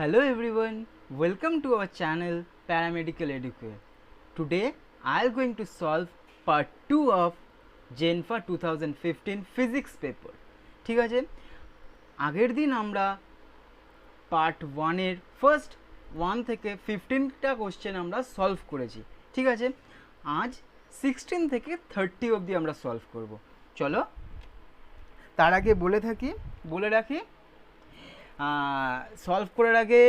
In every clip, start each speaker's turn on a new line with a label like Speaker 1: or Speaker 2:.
Speaker 1: Hello everyone, welcome to our channel Paramedical Educare. Today I am going to solve part 2 of Genfa 2015 physics paper. ঠিক আছে, আগের দিন আমরা part 1 এর first 1 থেকে 15টা কোশ্চেন আমরা সলভ করেছি। ঠিক আছে, আজ 16 থেকে 30 অবধি আমরা সলভ করব। চলো তার আগে বলে রাখি সলভ করার আগে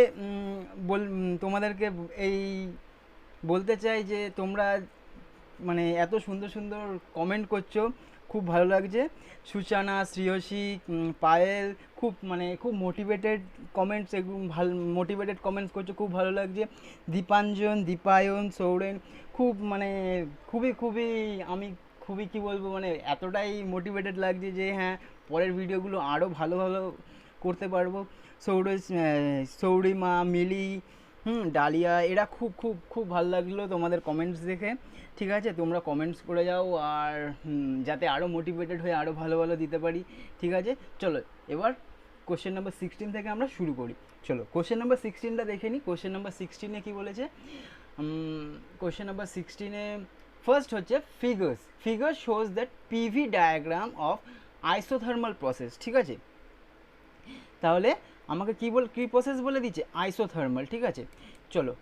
Speaker 1: তোমাদেরকে এই বলতে চাই যে তোমরা মানে এত সুন্দর সুন্দর কমেন্ট করছো, খুব ভালো লাগছে। সুচানা, শ্রেয়সী, পায়েল খুব মোটিভেটেড কমেন্টস, এগুলো ভালো মোটিভেটেড কমেন্টস করছো, খুব ভালো লাগছে। দীপাঞ্জন, দীপায়ন, সৌরেন আমি খুবই কী বলবো, এতটাই মোটিভেটেড লাগছে যে হ্যাঁ পরের ভিডিওগুলো আরও ভালো করতে পারবো। সৌরিমা, মিলি, ডালিয়া, এরা খুব ভালো লাগলো তোমাদের কমেন্টস দেখে। ঠিক আছে, তোমরা কমেন্টস করে যাও আর যাতে আরও মোটিভেটেড হয়ে আরও ভালো দিতে পারি। ঠিক আছে, চলো এবার কোশ্চেন নাম্বার 16 থেকে আমরা শুরু করি। চলো কোশ্চেন নাম্বার 16টা দেখে নিই। কোশ্চেন নাম্বার 16-এ কী বলেছে? কোশ্চেন নাম্বার 16-এ ফার্স্ট হচ্ছে figure shows that PV diagram of isothermal process. ঠিক আছে, তাহলে আমাকে কী প্রসেস বলে দিচ্ছে? আইসোথার্মাল। ঠিক আছে, চলো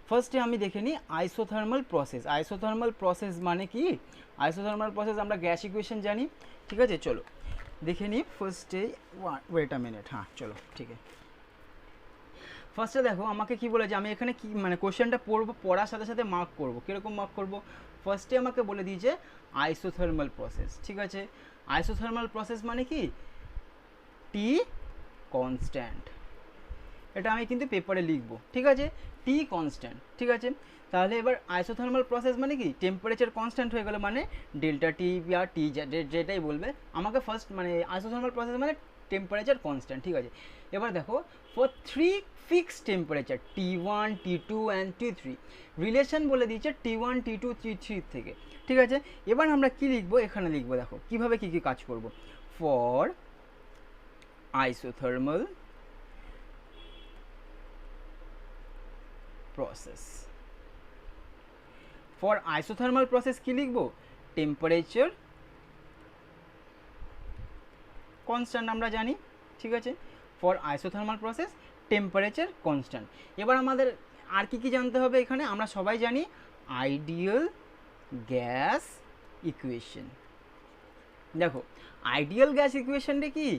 Speaker 1: ফার্স্টে আমি দেখে নিই আইসোথার্মাল প্রসেস। আইসোথার্মাল প্রসেস মানে কি? আইসোথার্মাল প্রসেস আমরা গ্যাস ইকুয়েশন জানি। ঠিক আছে, চলো দেখে নিই ফার্স্টে। ওয়েট আ মিনিট, হ্যাঁ চলো ঠিক আছে। ফার্স্টে দেখো আমাকে কি বলেছে, আমি এখানে কি কোশ্চেনটা পড়ার সাথে সাথে মার্ক করবো। কীরকম মার্ক করবো? ফার্স্টে আমাকে বলে দিয়েছে আইসোথার্মাল প্রসেস। ঠিক আছে, আইসোথার্মাল প্রসেস মানে কি? টি কনস্ট্যান্ট, এটা আমি কিন্তু পেপারে লিখবো। ঠিক আছে, টি কনস্ট্যান্ট। ঠিক আছে, তাহলে এবার আইসোথার্মাল প্রসেস মানে কি? টেম্পারেচার কনস্ট্যান্ট হয়ে গেল, মানে ডেল্টা টি বা টি যেটাই বলবে আমাকে ফার্স্ট আইসোথার্মাল প্রসেস মানে টেম্পারেচার কনস্ট্যান্ট। ঠিক আছে, এবার দেখো for 3 fixed temperature T1, T2 and T3 relation বলে দিয়েছে T1, T2, T3 থেকে। ঠিক আছে, এবার আমরা কি লিখবো? এখানে লিখবো, দেখো কিভাবে কি কাজ করব। For isothermal process, for isothermal process কি লিখবো? টেম্পারেচার কনস্ট্যান্ট আমরা জানি। ঠিক আছে, for isothermal process temperature constant. এবার আমাদের আর কি জানতে হবে এখানে? আমরা সবাই জানি আইডিয়াল গ্যাস ইকুয়েশন। দেখো আইডিয়াল গ্যাস ইকুয়েশনটা কি?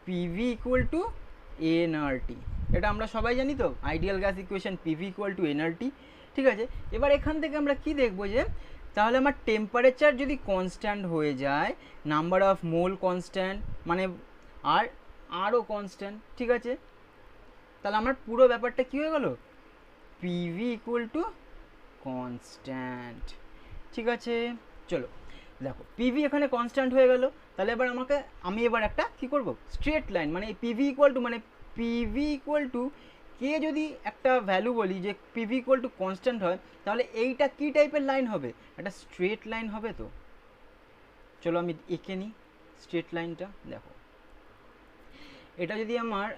Speaker 1: PV ইকুয়াল টু এনআরটি, এটা আমরা সবাই জানি তো। Ideal gas equation PV equal to nRT. ঠিক আছে, এবার এখান থেকে আমরা কি দেখবো যে তাহলে আমার টেম্পারেচার যদি কনস্ট্যান্ট হয়ে যায়, নাম্বার অফ মোল কনস্ট্যান্ট আরও কনস্ট্যান্ট। ঠিক আছে, তাহলে আমার পুরো ব্যাপারটা কী হয়ে গেল? PV equal to constant. ঠিক আছে, চলো দেখো পিভি এখানে কনস্ট্যান্ট হয়ে গেল। তাহলে এবার আমি একটা কি করব? Straight line, PV equal to K যদি একটা ভ্যালু বলি যে পিভি ইকুয়াল টু কনস্ট্যান্ট হয়, তাহলে এইটা কি টাইপের লাইন হবে? একটা স্ট্রেট লাইন হবে। তো চলো আমি এঁকে নিই স্ট্রেট লাইনটা। দেখো এটা যদি আমার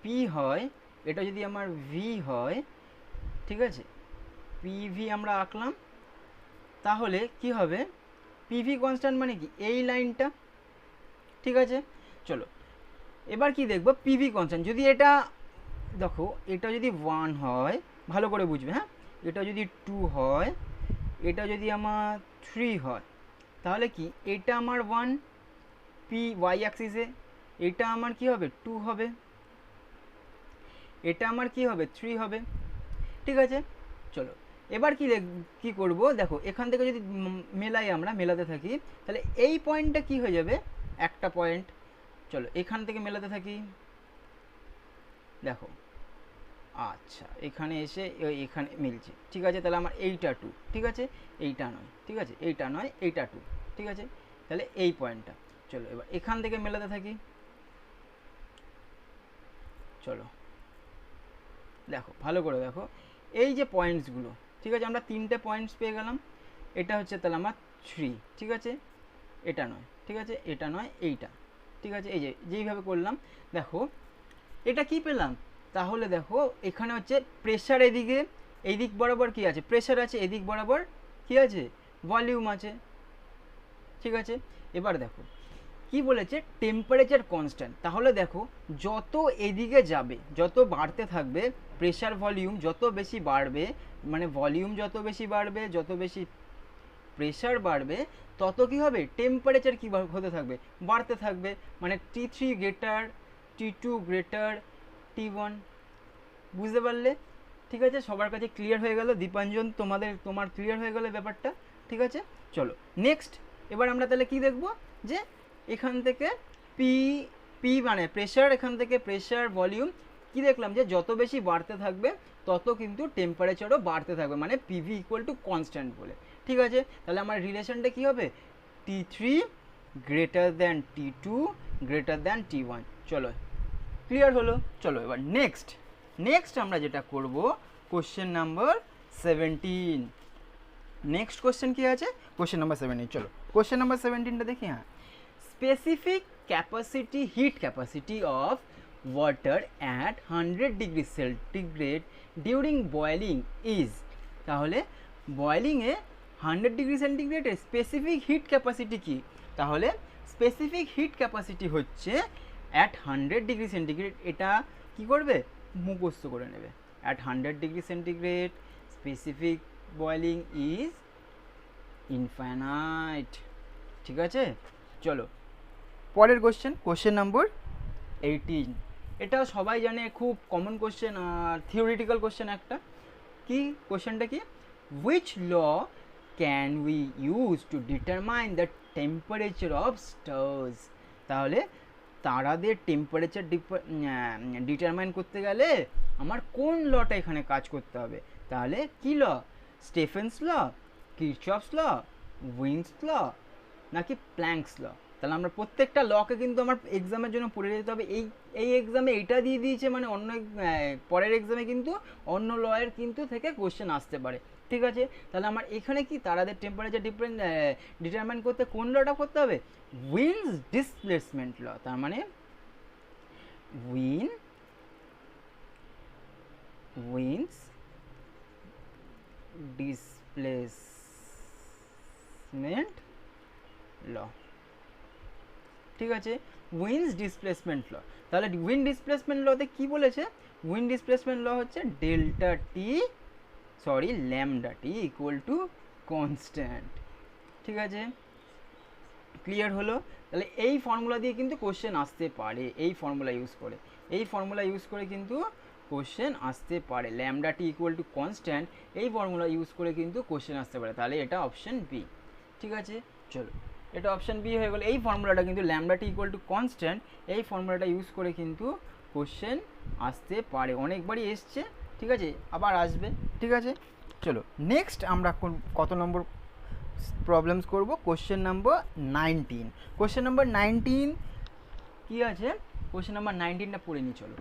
Speaker 1: পি হয়, এটা যদি আমার ভি হয়, ঠিক আছে, পিভি আমরা আঁকলাম, তাহলে কি হবে? পিভি কনস্ট্যান্ট মানে কি? এই লাইনটা। ঠিক আছে, চলো এবার কি দেখবো? পিভি কনস্ট্যান্ট যদি এটা দেখো, এটা যদি 1 হয়, ভালো করে বুঝবে, হ্যাঁ, এটা যদি 2 হয়, এটা যদি আমার 3 হয়, তাহলে কি এটা আমার 1 পি ওয়াই অ্যাক্সিসে, এটা আমার কি হবে? 2 হবে, এটা আমার কি হবে? 3 হবে। ঠিক আছে, চলো এবার কি করব? দেখো এখান থেকে যদি আমরা মেলাতে থাকি, তাহলে এই পয়েন্টটা কি হয়ে যাবে? একটা পয়েন্ট। চলো এখান থেকে মেলাতে থাকি, দেখো আচ্ছা এখানে এসে এখানে মিলছে। ঠিক আছে, তাহলে আমার এইটা 2, ঠিক আছে, এইটা নয়, ঠিক আছে, এইটা নয়, এইটা 2, ঠিক আছে, তাহলে এই পয়েন্টটা। চলো এবার এখান থেকে মেলাতে থাকি, চলো দেখো ভালো করে দেখো এই যে পয়েন্টসগুলো। ঠিক আছে, আমরা 3টে পয়েন্টস পেয়ে গেলাম। এটা হচ্ছে তাহলে আমার 3, ঠিক আছে, এটা নয়, ঠিক আছে, এটা নয়, এইটা। ঠিক আছে, এই যে যেইভাবে করলাম, দেখো এটা কি পেলাম? তাহলে দেখো এখানে হচ্ছে প্রেশার, এদিকে এই দিক বরাবর কি আছে, প্রেশার আছে, এদিক বরাবর কি আছে, ভলিউম আছে, ঠিক আছে। এবার দেখো কি বলেছে, টেম্পারেচার কনস্ট্যান্ট। তাহলে দেখো যত এদিকে যাবে, যত বাড়তে থাকবে প্রেশার ভলিউম, যত বেশি বাড়বে, মানে ভলিউম যত বেশি বাড়বে, যত বেশি প্রেশার বাড়বে, তত কি হবে, টেম্পারেচার কি হতে থাকবে, বাড়তে থাকবে। মানে T3 greater, T2 greater, T1। বুঝতে পারলে? ঠিক আছে, সবার কাছে ক্লিয়ার হয়ে গেল? দীপাঞ্জন, তোমার ক্লিয়ার হয়ে গেল ব্যাপারটা? ঠিক আছে, চলো নেক্সট। এবার আমরা তাহলে কি দেখব, যে এখান থেকে পি পি মানে প্রেশার, এখান থেকে প্রেশার ভলিউম কি দেখলাম, যে যত বেশি বাড়তে থাকবে তত কিন্তু টেম্পারেচারও বাড়তে থাকবে, মানে পিভি ইকুয়াল টু কনস্ট্যান্ট বলে। ঠিক আছে, তাহলে আমার রিলেশনটা কি হবে, T3 greater than T2 greater than T1। চলো ক্লিয়ার হলো? চলো এবার নেক্সট আমরা যেটা করব, কোশ্চেন নাম্বার 17। নেক্সট কোশ্চেন কি আছে, কোশ্চেন নাম্বার 17। চলো কোশ্চেন নাম্বার 17টা দেখি। হ্যাঁ, specific capacity, hit capacity of water at 100 degree centigrade during boiling is. তাহলে বয়েলিংয়ে 100 ডিগ্রি সেন্টিগ্রেডের স্পেসিফিক হিট ক্যাপাসিটি কি? তাহলে স্পেসিফিক হিট ক্যাপাসিটি হচ্ছে অ্যাট 100 ডিগ্রি সেন্টিগ্রেড। এটা কি করবে, মুখস্থ করে নেবে। At 100 degree centigrade specific boiling is infinite. ঠিক আছে, চলো পরের কোশ্চেন নাম্বার 18। এটা সবাই জানে, খুব কমন কোশ্চেন, থিওরিটিক্যাল কোশ্চেন একটা। কি কোশ্চেনটা কি, which law can we use to determine the temperature of stars. তাহলে তারাদের টেম্পারেচার ডিটারমাইন করতে গেলে আমার কোন লটা এখানে কাজ করতে হবে? তাহলে কি ল, স্টেফেন্স ল, কিরচফস ল, উইন্স ল, নাকি প্ল্যাঙ্কস ল? তাহলে আমরা প্রত্যেকটা লকে কিন্তু আমার এক্সামের জন্য পড়ে যেতে হবে। এই এক্সামে এইটা দিয়ে দিয়েছে, মানে অন্য পরের এক্সামে কিন্তু অন্য লয়ের কিন্তু থেকে কোশ্চেন আসতে পারে। ঠিক আছে, তাহলে আমার এখানে কি তারাদের টেম্পারেচার ডিটারমাইন করতে কোন লটা করতে হবে, উইন্স ডিসপ্লেসমেন্ট ল। তার মানে উইন্স ডিসপ্লেসমেন্ট ল। ঠিক আছে, উইন্স ডিসপ্লেসমেন্ট ল। তাহলে উইন্ড ডিসপ্লেসমেন্ট লতে কি বলেছে, উইন্ড ডিসপ্লেসমেন্ট ল হচ্ছে lambda T equal to constant. ঠিক আছে, ক্লিয়ার হলো? তাহলে এই ফর্মুলা দিয়ে কিন্তু কোশ্চেন আসতে পারে, এই ফর্মুলা ইউজ করে কিন্তু কোশ্চেন আসতে পারে। Lambda T equal to constant, এই ফর্মুলা ইউজ করে কিন্তু কোশ্চেন আসতে পারে। তাহলে এটা অপশন বি। ঠিক আছে, চলো এটা অপশন বি হয়ে গেল। এই ফর্মুলাটা কিন্তু lambda T equal to constant, এই ফর্মুলাটা ইউজ করে কিন্তু কোশ্চেন আসতে পারে, অনেকবারই এসছে। ঠিক আছে, আবার আসবে। ঠিক আছে, চলো নেক্সট আমরা কত নম্বর প্রবলেমস করব, কোশ্চেন নাম্বার 19। কোশ্চেন নাম্বার 19 কি আছে, কোশ্চেন নাম্বার 19টা পড়ে নিই। চলো,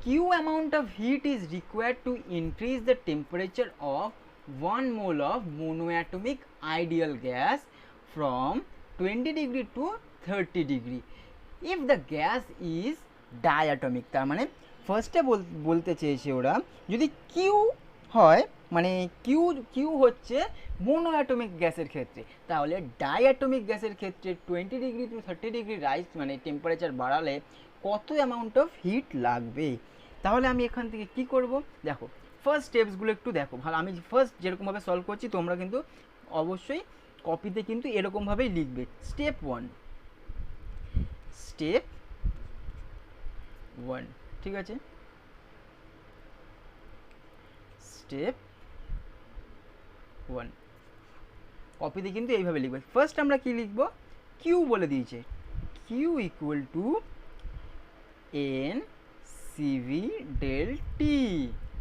Speaker 1: Q amount of heat is required to increase the temperature of 1 mole of monoatomic ideal gas from 20 degree to 30 degree if the gas is diatomic। তার মানে ফার্স্টে বলতে চেয়েছে ওরা, যদি কিউ হয়, মানে কিউ হচ্ছে মোনোঅ্যাটমিক গ্যাসের ক্ষেত্রে, তাহলে ডাইঅ্যাটমিক গ্যাসের ক্ষেত্রে 20 ডিগ্রি টু 30 ডিগ্রি রাইজ মানে টেম্পারেচার বাড়ালে কত অ্যামাউন্ট অফ হিট লাগবে। তাহলে আমি এখান থেকে কি করব, দেখো ফার্স্ট স্টেপসগুলো একটু দেখো ভালো। আমি ফার্স্ট যেরকমভাবে সলভ করছি তোমরা কিন্তু অবশ্যই কপিতে কিন্তু এরকমভাবেই লিখবে। স্টেপ ওয়ান, ঠিক আছে, স্টেপ 1 কপিতে কিন্তু এইভাবে লিখবে। ফার্স্ট আমরা কি লিখব, কিউ বলে দিয়েছে, Q equal to N CV del T.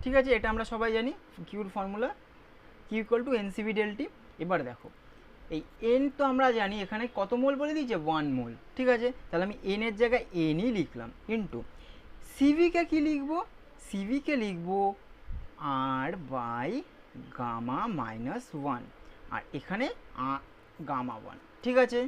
Speaker 1: ঠিক আছে, এটা আমরা সবাই জানি কিউর formula, Q equal to N CV del T. এবার দেখো এই এন তো আমরা জানি এখানে কত মোল বলে দিয়েছে, 1 মোল। ঠিক আছে, তাহলে আমি এন এর জায়গায় এনই লিখলাম, ইন্টু সিভিকে কি লিখব, সিভিকে লিখব আর বাই গামা মাইনাস 1, আর এখানে গামা 1। ঠিক আছে,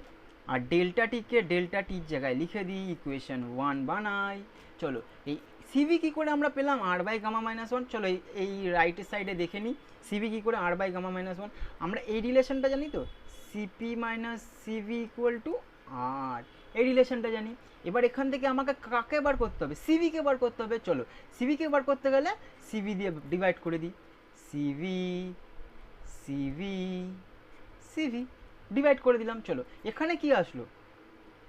Speaker 1: আর ডেল্টা টিকে ডেল্টা টির জায়গায় লিখে দিই, ইকুয়েশন 1 বানাই। চলো এই সিভি কী করে আমরা পেলাম R by gamma minus one. চলো এই রাইটের সাইডে দেখে নিই সিভি কী করে R by gamma minus one. আমরা এই রিলেশনটা জানি তো, CP minus CV equal to R, এই রিলেশনটা জানি। এবার এখান থেকে আমাকে কাকে বার করতে হবে, সিভিকে বার করতে হবে। চলো সিভিকে বার করতে গেলে সিভি দিয়ে ডিভাইড করে দিই, সিভি সিভি সিভি ডিভাইড করে দিলাম। চলো এখানে কি আসলো,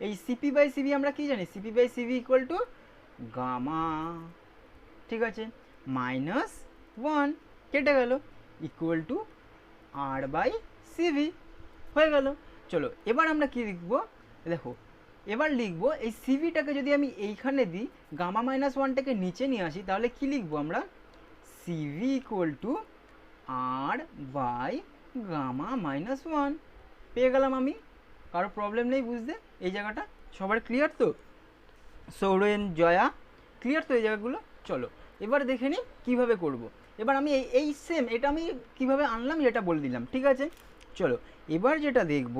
Speaker 1: এই সিপি বাই সিভি আমরা কি জানি, CP by CV equal to gamma, ঠিক আছে, মাইনাস ওয়ান কেটে গেল, equal to R by CV হয়ে গেল। চলো এবার আমরা কি লিখবো, দেখো এবার লিখবো এই সিভিটাকে যদি আমি এইখানে দিই, গামা মাইনাস ওয়ানটাকে নিচে নিয়ে আসি, তাহলে কি লিখবো আমরা, CV equal to R by gamma minus one. পেয়ে গেলাম আমি, কারো প্রবলেম নেই বুঝতে এই জায়গাটা, সবার ক্লিয়ার তো? সৌরেন, জয়া, ক্লিয়ার তো এই জায়গাগুলো? চলো এবার দেখে নিই কীভাবে করব। এবার আমি এই সেম এটা আমি কিভাবে আনলাম এটা বলে দিলাম, ঠিক আছে। চলো এবার যেটা দেখব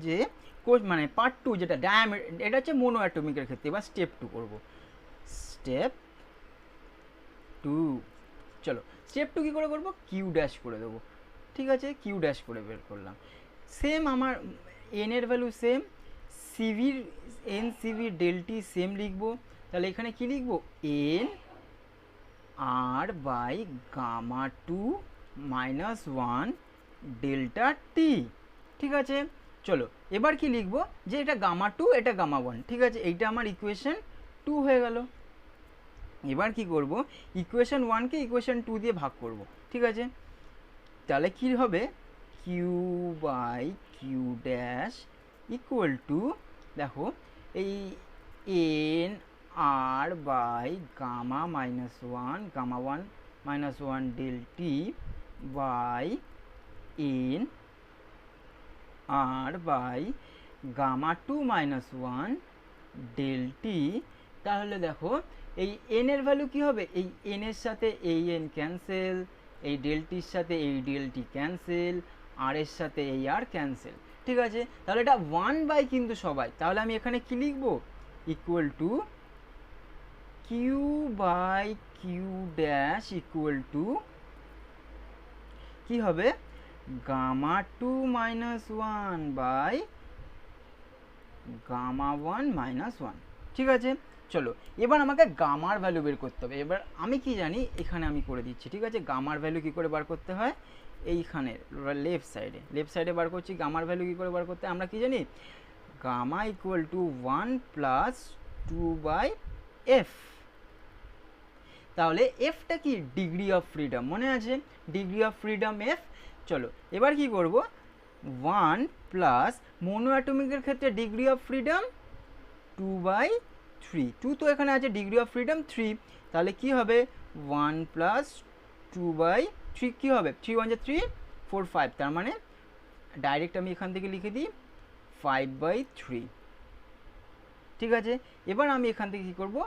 Speaker 1: যে মানে পার্ট টু যেটা এটা হচ্ছে মোনো অ্যাটমিকের ক্ষেত্রে। এবার স্টেপ টু করব, স্টেপ টু। চলো স্টেপ টু কী করে করবো, কিউ ড্যাশ করে দেবো, ঠিক আছে, কিউ ড্যাশ করে বের করলাম। সেম আমার এন এর ভ্যালু সেম, সিভির এন সিভি ডেলটি সেম লিখবো। তাহলে এখানে কি লিখবো, N R by gamma two minus one delta T, ঠিক আছে। চলো এবার কি লিখবো, যে এটা গামা টু এটা গামা ওয়ান, ঠিক আছে, এইটা আমার ইকুয়েশন টু হয়ে গেল। এবার কি করব, ইকুয়েশন ওয়ানকে ইকুয়েশন টু দিয়ে ভাগ করব, ঠিক আছে। তাহলে কি হবে, Q by Q dash equal to, দেখো এই N R by gamma minus one, gamma one minus one del T by N R by gamma two minus one del T. তাহলে দেখো এই এন এর ভ্যালু কী হবে, এই এন এর সাথে এই এন ক্যান্সেল, এই ডেলটির সাথে এই ডেলটি ক্যান্সেল, আর এর সাথে এই আর ক্যান্সেল, ঠিক আছে। তাহলে এটা ওয়ান বাই কিন্তু সবাই, তাহলে আমি এখানে কি লিখবো, equal to Q by Q dash equal to কী হবে, gamma two minus one by gamma one minus one, ঠিক আছে। চলো এবার আমাকে গামার ভ্যালু বের করতে হবে। এবার আমি কি জানি, এখানে আমি করে দিচ্ছি, ঠিক আছে। গামার ভ্যালু কী করে বার করতে হয়, এইখানের লেফট সাইডে বার করছি। গামার ভ্যালু কী করে বার করতে হয়, আমরা কি জানি, gamma equal to one plus two by F. তাহলে এফটা কি, ডিগ্রি অফ ফ্রিডম, মনে আছে, ডিগ্রি অফ ফ্রিডম এফ। চলো এবার কি করব, ওয়ান প্লাস মোনো অ্যাটমিকের ক্ষেত্রে degree of freedom two by three, two তো এখানে আছে, ডিগ্রি অফ ফ্রিডম থ্রি, তাহলে কি হবে, one plus two by three, কী হবে, থ্রি ওয়ান যা থ্রি, ফোর ফাইভ, তার মানে ডাইরেক্ট আমি এখান থেকে লিখে দিই ফাইভ বাই থ্রি, ঠিক আছে। এবার আমি এখান থেকে কী করবো,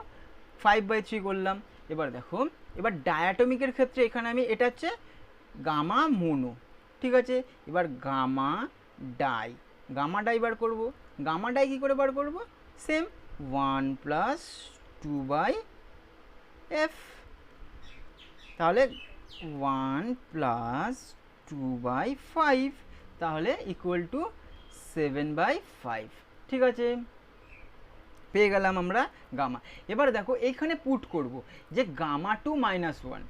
Speaker 1: ফাইভ বাই থ্রি করলাম। এবার দেখো এবার ডায়াটমিকের ক্ষেত্রে এখানে আমি এটা হচ্ছে গামা মোনো, ঠিক আছে। এবার গামা ডাই বার করবো। গামা ডাই কী করে বার করবো, same one plus two by F, তাহলে one plus two by five, তাহলে equal to seven by five, ঠিক আছে। পেয়ে গেলাম আমরা গামা। এবার দেখো এইখানে পুট করব যে গামা টু মাইনাস ওয়ান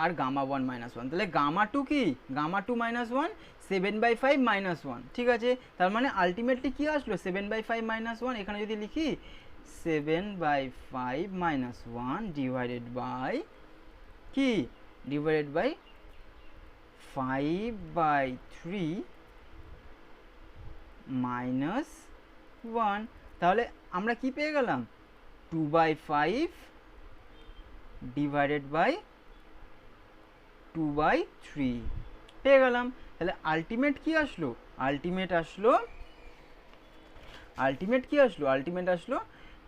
Speaker 1: আর গামা ওয়ান মাইনাস ওয়ান, তাহলে গামা টু কি, gamma two minus one, seven by five minus one, ঠিক আছে। তার মানে আলটিমেটলি কী আসলো, seven by five minus one, এখানে যদি লিখি seven by five minus one divided by কি, divided by five by three minus one, তাহলে আমরা কি পেয়ে গেলাম, two by five divided by two by three পেয়ে গেলাম। তাহলে আলটিমেট কি আসলো, আলটিমেট আসলো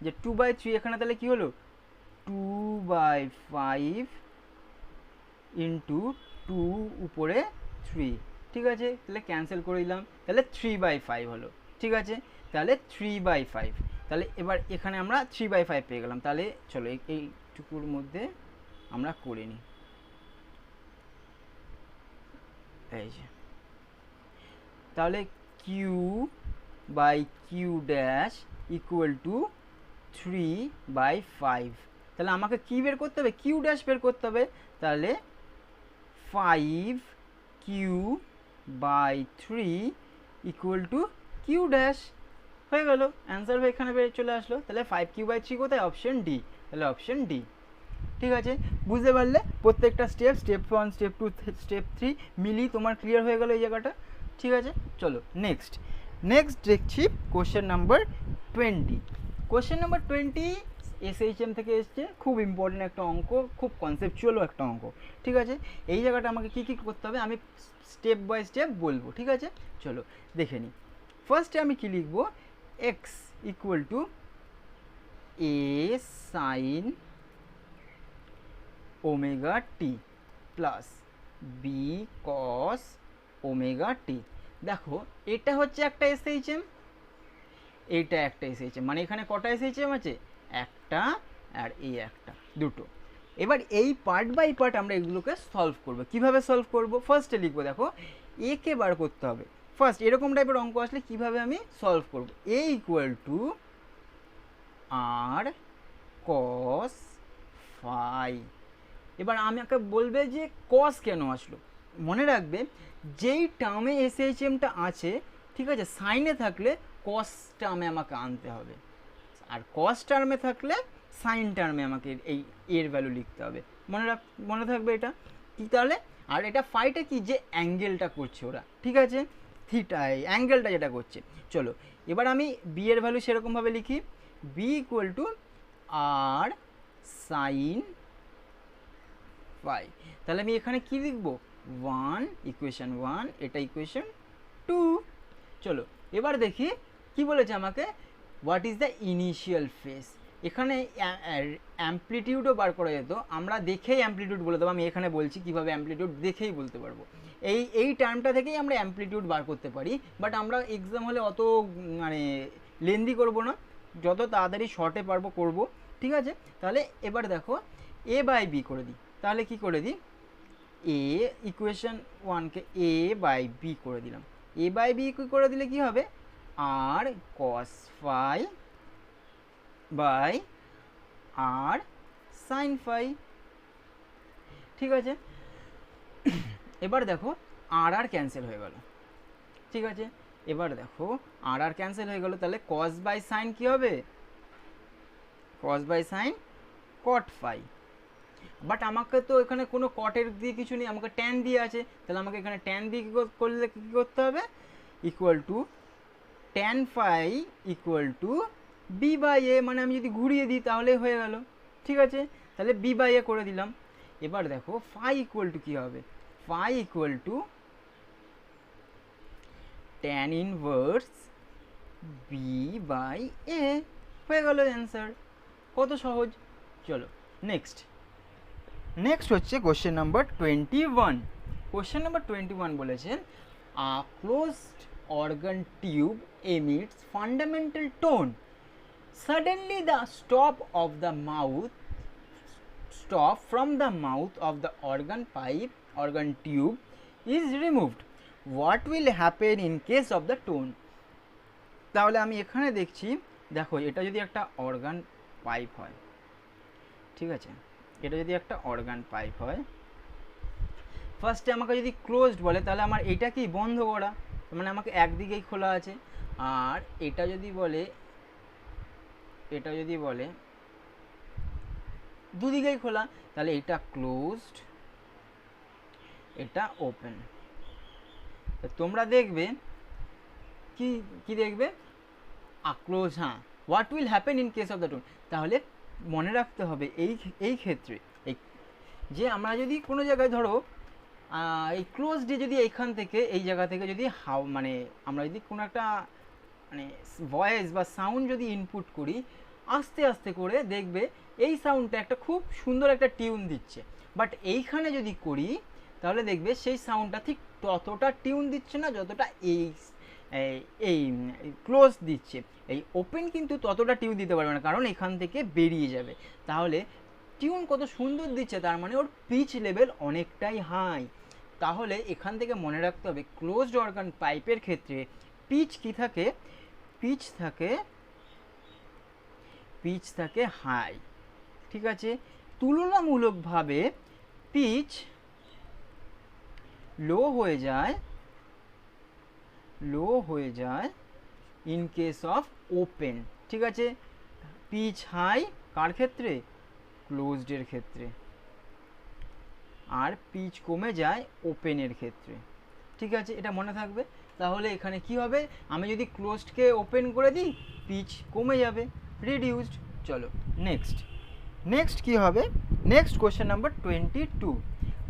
Speaker 1: যে টু বাই থ্রি, এখানে তাহলে কি হলো, two by five into two উপরে থ্রি, ঠিক আছে। তাহলে ক্যান্সেল করে দিলাম, তাহলে থ্রি বাই ফাইভ হলো, ঠিক আছে। তাহলে থ্রি বাই ফাইভ, তাহলে এবার এখানে আমরা 3/5 পেয়ে গেলাম। তাহলে চলো এইটুকুর মধ্যে আমরা করে নিই। এই যে তাহলে Q by Q dash equal to 3/5। তাহলে আমাকে কি বের করতে হবে? কিউ ড্যাশ বের করতে হবে। তাহলে 5q/3 equal to Q dash হয়ে গেল। অ্যান্সার এখানে চলে আসলো। তাহলে 5q/3 কোথায়? Option D. তাহলে অপশন ডি। ঠিক আছে, বুঝতে পারলে প্রত্যেকটা স্টেপ 1 স্টেপ 2 স্টেপ 3 মিলিয়ে তোমার ক্লিয়ার হয়ে গেল এই জায়গাটা। ঠিক আছে, চলো নেক্সট দেখছি question number 20। Question number 20 SHM থেকে এসছে, খুব ইম্পর্টেন্ট একটা অঙ্ক, খুব কনসেপচুয়ালও একটা অঙ্ক। ঠিক আছে, এই জায়গাটা আমাকে কী কী করতে হবে আমি স্টেপ বাই স্টেপ বলবো। ঠিক আছে, চলো দেখে নিই। ফার্স্টে আমি কি লিখব? X equal to A sine omega T plus B cos omega T. দেখো এটা হচ্ছে একটা SHM, এইটা একটা SHM, মানে এখানে কটা SHM আছে? একটা, আর এই একটা, দুটো। এবার এই পার্ট বাই পার্ট আমরা এগুলোকে সলভ করব। কিভাবে সলভ করব? ফার্স্টে লিখবো, দেখো এ কে বার করতে হবে। ফার্স্ট এরকম টাইপের অঙ্ক আসলে কিভাবে আমি সলভ করব? A equal to R cos phi. এবার আমাকে বলবে যে কস কেন আসলো। মনে রাখবে যেই টার্মে SHMটা আছে, ঠিক আছে, সাইনে থাকলে কস টার্মে আমাকে আনতে হবে, আর কস টার্মে থাকলে সাইন টার্মে আমাকে এই এর ভ্যালু লিখতে হবে। মনে থাকবে এটা কি তাহলে। আর এটা ফাইটা কি? যে অ্যাঙ্গেলটা করছে ওরা, ঠিক আছে, থিটা, এই অ্যাঙ্গেলটা যেটা করছে। চলো এবার আমি বি এর ভ্যালু সেরকমভাবে লিখি, B equal to R sine phi. তাহলে আমি এখানে কি লিখব? 1, ইকুয়েশন 1, এটা ইকুয়েশন 2। চলো এবার দেখি কি বলেছে আমাকে, what is the initial phase. এখানে অ্যাম্পলিটিউডও বার করা যেত, আমরা দেখেই অ্যাম্পলিটিউড বলে দেবো। আমি এখানে বলছি কীভাবে অ্যাম্পলিটিউড দেখেই বলতে পারবো। এই টার্মটা থেকেই আমরা অ্যাম্পলিটিউড বার করতে পারি, বাট আমরা এক্সাম হলে অত মানে লেন্দি করব না, যত তাড়াতাড়ি শর্টে পারবো করব। ঠিক আছে, তাহলে এবার দেখো এ বাই বি করে দিই। তাহলে কি করে দিই? এ ইকুয়েশন 1কে এ বাই বি করে দিলাম। এ বাই বি করে দিলে কি হবে? R cos phi by R sine phi. ঠিক আছে, এবার দেখো আর ক্যান্সেল হয়ে গেল। ঠিক আছে, এবার দেখো আর ক্যান্সেল হয়ে গেল। তাহলে কস বাই সাইন কি হবে? Cos by sine cot phi. But আমাকে তো এখানে কোনো কটের দিয়ে কিছু নেই, আমাকে ট্যান দিয়ে আছে। তাহলে আমাকে এখানে ট্যান দিয়ে করলে কী করতে হবে? Equal to tan phi equal to B by A, মানে আমি যদি ঘুরিয়ে দিই তাহলে হয়ে গেল। ঠিক আছে, তাহলে বি বাই এ করে দিলাম। এবার দেখো ফাই ইকুয়াল টু কী হবে? Phi equal to tan inverse B by A, হয়ে গেল অ্যান্সার। কত সহজ। চলো নেক্সট হচ্ছে কোশ্চেন নাম্বার 21। কোশ্চেন নাম্বার 21 বলেছে আ closed organ tube emits fundamental tone. Suddenly the stop from the mouth of the organ tube is removed. What will happen in case of the tone? তাহলে আমি এখানে দেখছি, দেখো এটা যদি একটা অর্গান পাইপ হয়, ঠিক আছে, এটা যদি একটা অর্গান পাইপ হয়, ফার্স্টে আমাকে যদি ক্লোজড বলে তাহলে আমার এটা কি বন্ধ করা, মানে আমাকে একদিকেই খোলা আছে। আর এটা যদি বলে দুদিকেই খোলা, তাহলে এটা ক্লোজড, এটা ওপেন। তোমরা দেখবে কি দেখবে? ক্লোজ, হ্যাঁ। What will happen in case of the tone. তাহলে মনে রাখতে হবে এই ক্ষেত্রে যে আমরা যদি কোনো জায়গায় ধরো এই ক্লোজ ডে যদি এইখান থেকে এই জায়গা থেকে যদি মানে আমরা যদি কোনো একটা মানে ভয়েস বা সাউন্ড যদি ইনপুট করি, আস্তে আস্তে করে দেখবে এই সাউন্ডটা একটা খুব সুন্দর একটা টিউন দিচ্ছে। বাট এইখানে যদি করি তাহলে দেখবে সেই সাউন্ডটা ঠিক ততটা টিউন দিচ্ছে না যতটা এই ক্লোজ দিচ্ছে, এই ওপেন কিন্তু ততটা টিউন দিতে পারবে না, কারণ এখান থেকে বেরিয়ে যাবে। তাহলে টিউন কত সুন্দর দিচ্ছে, তার মানে ওর পিচ লেভেল অনেকটাই হাই। তাহলে এখান থেকে মনে রাখতে হবে ক্লোজড অর্গান পাইপের ক্ষেত্রে পিচ কি থাকে, পিচ থাকে, পিচ থাকে হাই। ঠিক আছে, তুলনামূলকভাবে পিচ লো হয়ে যায়, লো হয়ে যায় ইন কেস অফ ওপেন। ঠিক আছে, পিচ হাই কার ক্ষেত্রে, ক্লোজডের ক্ষেত্রে, আর পিচ কমে যায় ওপেনের ক্ষেত্রে। ঠিক আছে, এটা মনে থাকবে। তাহলে এখানে কি হবে, আমি যদি ক্লোজডকে ওপেন করে দিই পিচ কমে যাবে, রিডিউসড। চলো নেক্সট, নেক্সট কি হবে, next question number 22।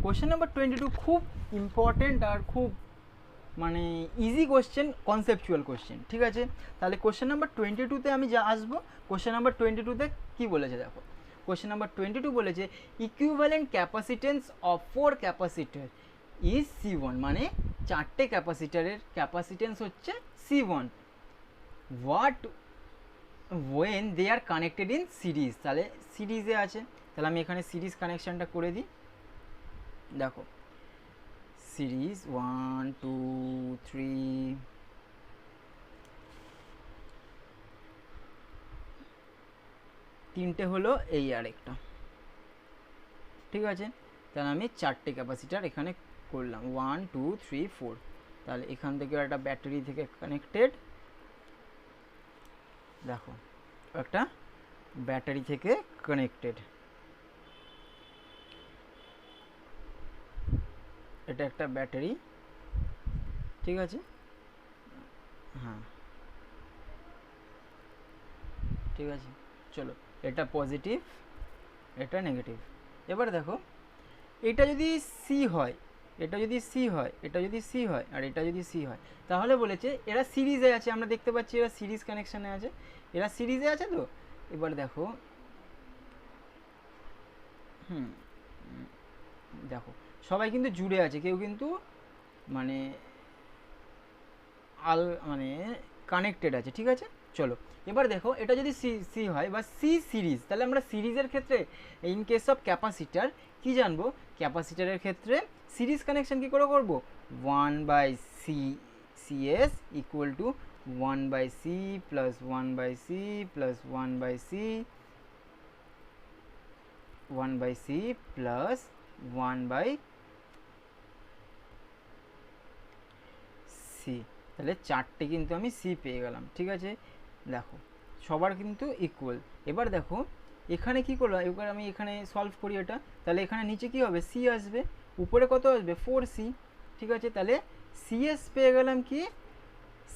Speaker 1: Question number 22 খুব ইম্পর্টেন্ট আর খুব মানে ইজি কোশ্চেন, কনসেপচুয়াল কোশ্চেন। ঠিক আছে, তাহলে কোশ্চেন নাম্বার 22-তে আমি যা আসবো, কোশ্চেন নাম্বার 22-তে কী বলেছে দেখো। কোশ্চেন নাম্বার 22 বলেছে equivalent capacitance of 4 capacitor is C1, মানে 4টে ক্যাপাসিটারের ক্যাপাসিটেন্স হচ্ছে C1, what when they are connected in series. তাহলে সিরিজে আছে, তাহলে আমি এখানে সিরিজ কানেকশানটা করে দিই। দেখো সিরিজ 1 2 3, তিনটে হলো এই আরেকটা। ঠিক আছে, তাহলে আমি 4টে ক্যাপাসিটার এখানে করলাম 1 2 3 4। তাহলে এখান থেকে একটা ব্যাটারি থেকে কানেক্টেড, দেখো একটা ব্যাটারি থেকে কানেক্টেড, এটা একটা ব্যাটারি। ঠিক আছে, হ্যাঁ ঠিক আছে, চলো এটা পজিটিভ, এটা নেগেটিভ। এবার দেখো এটা যদি সি হয়, এটা যদি সি হয়, এটা যদি সি হয়, আর এটা যদি সি হয়, তাহলে বলেছে এরা সিরিজে আছে, আমরা দেখতে পাচ্ছি এরা সিরিজ কানেকশানে আছে, এরা সিরিজে আছে। তো এবার দেখো, দেখো সবাই কিন্তু জুড়ে আছে, কেউ কিন্তু মানে মানে কানেক্টেড আছে। ঠিক আছে, চলো এবার দেখো এটা যদি সি সি হয় বা সি সিরিজ, তাহলে আমরা সিরিজের ক্ষেত্রে ইন কেস অফ ক্যাপাসিটার কি জানবো, ক্যাপাসিটারের ক্ষেত্রে সিরিজ কানেকশন কি করে করব, 1/CS equal to 1/C plus 1/C plus 1/C, 1/C plus 1/C। তাহলে 4টে কিন্তু আমি সি পেয়ে গেলাম। ঠিক আছে, দেখো সবার কিন্তু ইকুয়াল। এবার দেখো এখানে কি করলাম, এবার আমি এখানে সলভ করি এটা, তাহলে এখানে নিচে কি হবে, সি আসবে, উপরে কত আসবে 4C। ঠিক আছে, তাহলে সিএস পেয়ে গেলাম কি,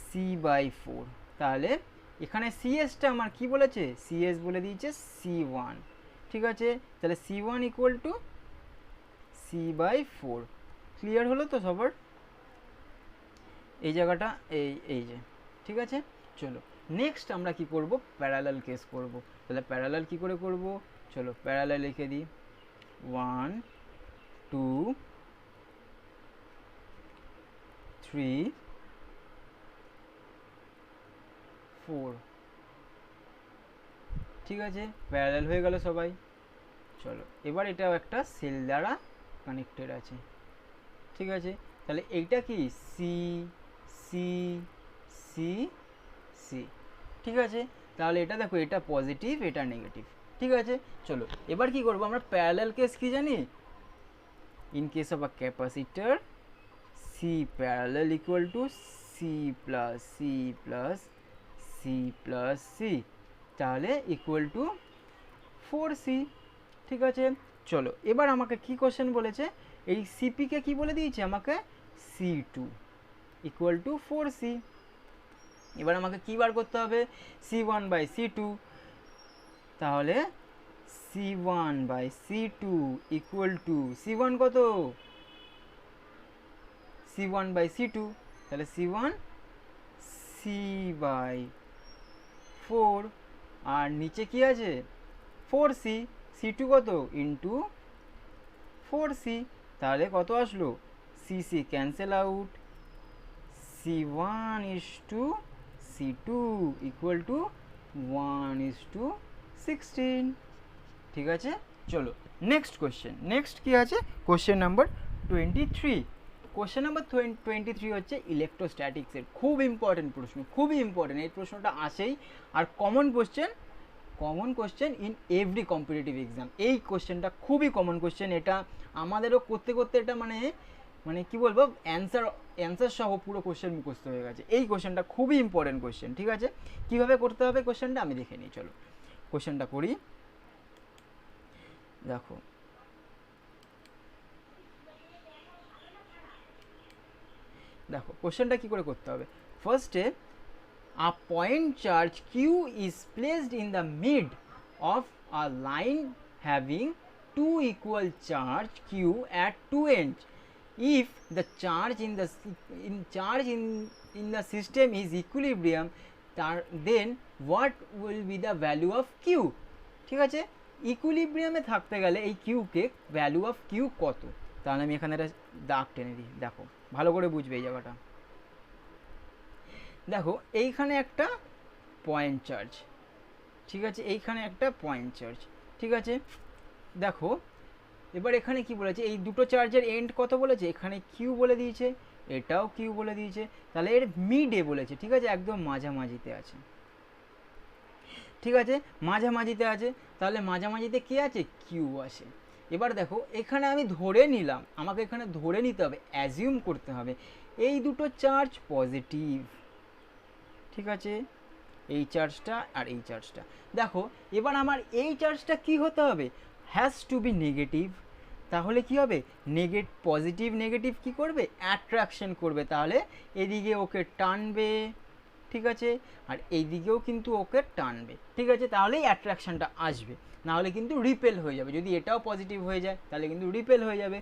Speaker 1: C/4। তাহলে এখানে সিএসটা আমার কি বলেছে, সিএস বলে দিয়েছে C1। ঠিক আছে, তাহলে C1 equal to C/4। Clear হলো তো সবার এই জায়গাটা, এই যে। ঠিক আছে, চলো নেক্সট আমরা কি করব, প্যারালাল কেস করব। তাহলে প্যারালাল কি করে করব, চলো প্যারালাল লিখে দিই 1 2 3 4। ঠিক আছে, প্যারালাল হয়ে গেল সবাই। চলো এবার এটাও একটা সেল দ্বারা কানেক্টেড আছে। ঠিক আছে, তাহলে এইটা কি সি সি সি সি। ঠিক আছে, তাহলে এটা দেখো এটা পজিটিভ, এটা নেগেটিভ। ঠিক আছে, চলো এবার কি করব, আমরা প্যারালাল কেস কি জানি, in case of a capacitor C parallel equal to C plus C plus C plus C, তাহলে ইকুয়াল টু 4C। ঠিক আছে, চলো এবার আমাকে কি কোশ্চেন বলেছে, এই সিপিকে কি বলে দিয়েছে আমাকে, C2 ইকুয়াল টু 4C। এবার আমাকে কি বার করতে হবে, C1/C2। তাহলে C1/C2 ইকুয়াল টু C1 কত, C1/C2, তাহলে C1 C/4, আর নিচে কি আছে 4C, C2 কত ইন্টু 4C, তাহলে কত আসলো, CC cancel out, C1:C2 equal to 1:16। ঠিক আছে, চলো নেক্সট কোশ্চেন। নেক্সট কি আছে, কোশ্চেন নাম্বার 23। কোশ্চেন নাম্বার 23 হচ্ছে ইলেকট্রোস্ট্যাটিক্সের খুব ইম্পর্টেন্ট প্রশ্ন, খুবই ইম্পর্টেন্ট। এই প্রশ্নটা আসেই, আর common question in every competitive exam. এই কোশ্চেনটা খুবই কমন কোশ্চেন, এটা আমাদেরও করতে করতে এটা মানে কি বলবো, অ্যান্সার সহ পুরো কোশ্চেন মুখস্থ হয়ে গেছে। এই কোশ্চেনটা খুবই ইম্পর্টেন্ট কোশ্চেন। ঠিক আছে, কীভাবে করতে হবে কোশ্চেনটা আমি দেখে নিই, চলো কোশ্চেনটা করি। দেখো কোশ্চেনটা কী করে করতে হবে। ফার্স্টে, a point charge q is placed in the mid of a line having two equal charge q at two ends. If the charge in the system is equilibrium, then what will be the value of q? ঠিক আছে, ইকুইলিব্রিয়ামে থাকতে গেলে এই কিউকে value of Q কত, তাহলে আমি এখানে একটা দাগ টেনে দিই। দেখো ভালো করে বুঝবে এই জায়গাটা। দেখো এইখানে একটা পয়েন্ট চার্জ, ঠিক আছে, এইখানে একটা পয়েন্ট চার্জ, ঠিক আছে। দেখো এবার এখানে কি বলেছে, এই দুটো চার্জের এন্ড কত বলেছে, এখানে কিউ বলে দিয়েছে, এটাও কিউ বলে দিয়েছে, তাহলে এর মিডে বলেছে, ঠিক আছে, একদম মাঝামাঝিতে আছে। ঠিক আছে, মাঝামাঝিতে আছে, তাহলে মাঝামাঝিতে কে আছে, কিউ আছে। এবার দেখো এখানে আমি ধরে নিলাম, আমাকে এখানে ধরে নিতে হবে, অ্যাজিউম করতে হবে এই দুটো চার্জ পজিটিভ। ঠিক আছে, এই চার্জটা আর এই চার্জটা। দেখো এবার আমার এই চার্জটা কি হতে হবে, হ্যাজ টু বি নেগেটিভ। তাহলে কি হবে, পজিটিভ নেগেটিভ কি করবে, অ্যাট্রাকশন করবে, তাহলে এদিকে ওকে টানবে। ঠিক আছে, আর এই দিকেও কিন্তু ওকে টানবে। ঠিক আছে, তাহলেই অ্যাট্রাকশনটা আসবে, নাহলে কিন্তু রিপেল হয়ে যাবে। যদি এটাও পজিটিভ হয়ে যায় তাহলে কিন্তু রিপেল হয়ে যাবে।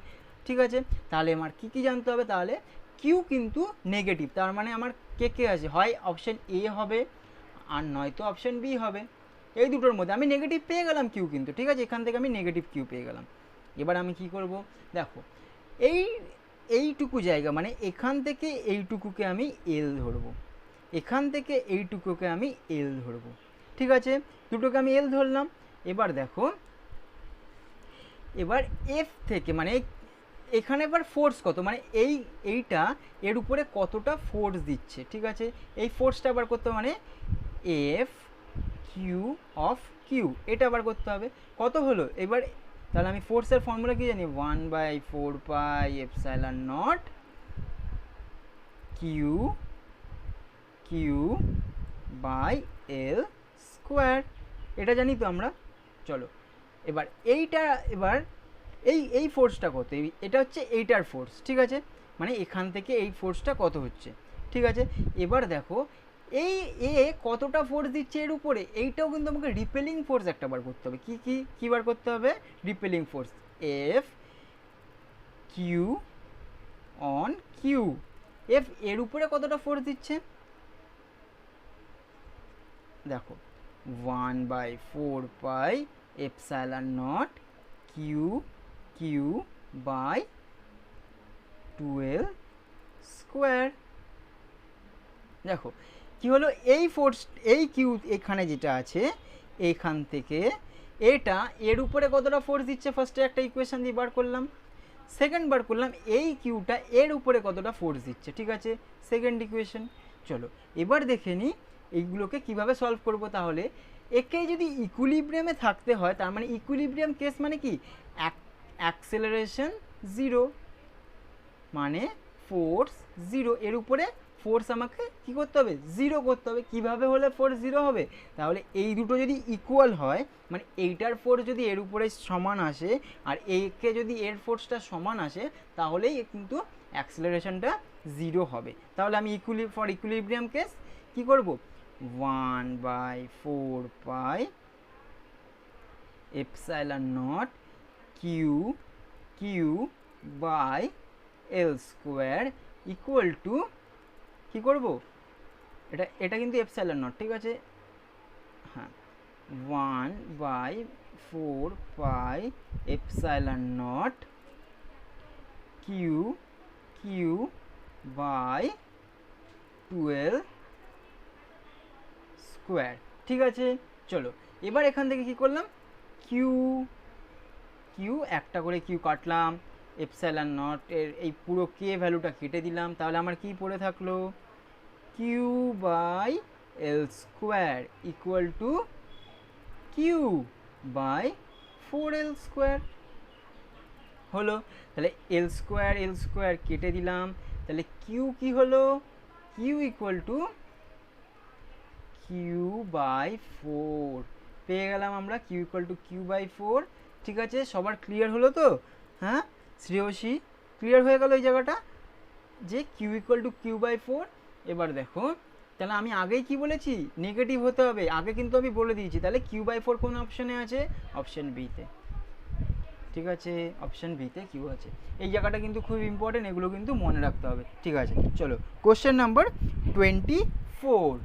Speaker 1: ঠিক আছে, তাহলে আমার কী কী জানতে হবে, তাহলে কিউ কিন্তু নেগেটিভ, তার মানে আমার কে আছে, হয় অপশান এ হবে আর নয়তো অপশান বি হবে। এই দুটোর মধ্যে আমি নেগেটিভ পেয়ে গেলাম কিউ কিন্তু। ঠিক আছে, এখান থেকে আমি নেগেটিভ কিউ পেয়ে গেলাম। এবার আমি কি করব, দেখো এইটুকু জায়গা, মানে এখান থেকে এইটুকুকে আমি এল ধরবো, এখান থেকে এইটুকুকে আমি এল ধরবো। ঠিক আছে, দুটোকে আমি এল ধরলাম। এবার দেখো, এবার এফ থেকে মানে এখানে এবার ফোর্স কত, মানে এইটা এর উপরে কতটা ফোর্স দিচ্ছে। ঠিক আছে, এই ফোর্সটা আবার করতে হবে, মানে এফ কিউ অফ কিউ, এটা আবার করতে হবে। কত হলো এবার, তাহলে আমি ফোর্সের ফর্মুলা কি জানি, 1/4πε0 কিউ বাই এল স্কোয়ার, এটা জানি তো আমরা। চলো এবার এইটা, এবার এই ফোর্সটা কত, এটা হচ্ছে এইটার ফোর্স। ঠিক আছে, মানে এখান থেকে এই ফোর্সটা কত হচ্ছে। ঠিক আছে, এবার দেখো এ কতটা ফোর্স দিচ্ছে এর উপরে, এইটাও কিন্তু আমাকে রিপেলিং ফোর্স একটা বার করতে হবে। কি বার করতে হবে, repelling force, F Q on Q. F এর উপরে কতটা ফোর্স দিচ্ছে, দেখো 1/4πε0 কিউ বাই 12 স্কোয়ার। দেখো কি হলো, এই ফোর্স, এই কিউ এখানে যেটা আছে এইখান থেকে এটা এর উপরে কতটা ফোর্স দিচ্ছে, ফার্স্টে একটা ইকুয়েশন দিয়ে বার করলাম। সেকেন্ড বার করলাম এই কিউটা এর উপরে কতটা ফোর্স দিচ্ছে। ঠিক আছে, সেকেন্ড ইকুয়েশন। চলো এবার দেখে নিই এইগুলোকে কিভাবে সলভ করব। তাহলে একে যদি ইকুইলিব্রিয়ামে থাকতে হয়, তার মানে ইকুইলিব্রিয়াম কেস মানে কি, অ্যাক্সেলারেশন জিরো, মানে ফোর্স জিরো, এর উপরে ফোর্স আমাকে কি করতে হবে, জিরো করতে হবে। কিভাবে হলে ফোর্স জিরো হবে, তাহলে এই দুটো যদি ইকুয়াল হয়, মানে এইটার ফোর্স যদি এর উপরে সমান আসে আর একে যদি এর ফোর্সটা সমান আসে, তাহলেই কিন্তু অ্যাক্সেলারেশনটা জিরো হবে। তাহলে আমি ফর ইকুইলিব্রিয়াম কেস কি করব, 1/4πε0 Q by L square equal to, কী করবো, এটা কিন্তু এপসাইলন নট। ঠিক আছে, হ্যাঁ, 1/4πε0 কিউ বাই 12 স্কোয়ার। ঠিক আছে, চলো এবার এখান থেকে কি করলাম, কিউ কিউ একটা করে কিউ কাটলাম, এপসাইলন নট এর এই পুরো কে ভ্যালুটা কেটে দিলাম, তাহলে আমার কি পড়ে থাকলো, Q by L square equal to Q by 4L square হলো। তাহলে এল স্কোয়ার কেটে দিলাম, তাহলে কিউ কি হলো, Q equal to Q by 4 পেয়ে গেলাম আমরা, Q equal to Q by 4। ঠিক আছে, সবার ক্লিয়ার হলো তো? হ্যাঁ শ্রেয়সী, ক্লিয়ার হয়ে গেল এই জায়গাটা যে Q equal to Q by 4। এবার দেখো, তাহলে আমি আগেই কি বলেছি, নেগেটিভ হতে হবে, আগে কিন্তু আমি বলে দিয়েছি। তাহলে কিউ বাই 4 কোন অপশানে আছে, অপশান বিতে। ঠিক আছে, অপশান বিতে কিউ আছে। এই জায়গাটা কিন্তু খুব ইম্পর্টেন্ট, এগুলো কিন্তু মনে রাখতে হবে। ঠিক আছে, চলো question number 24।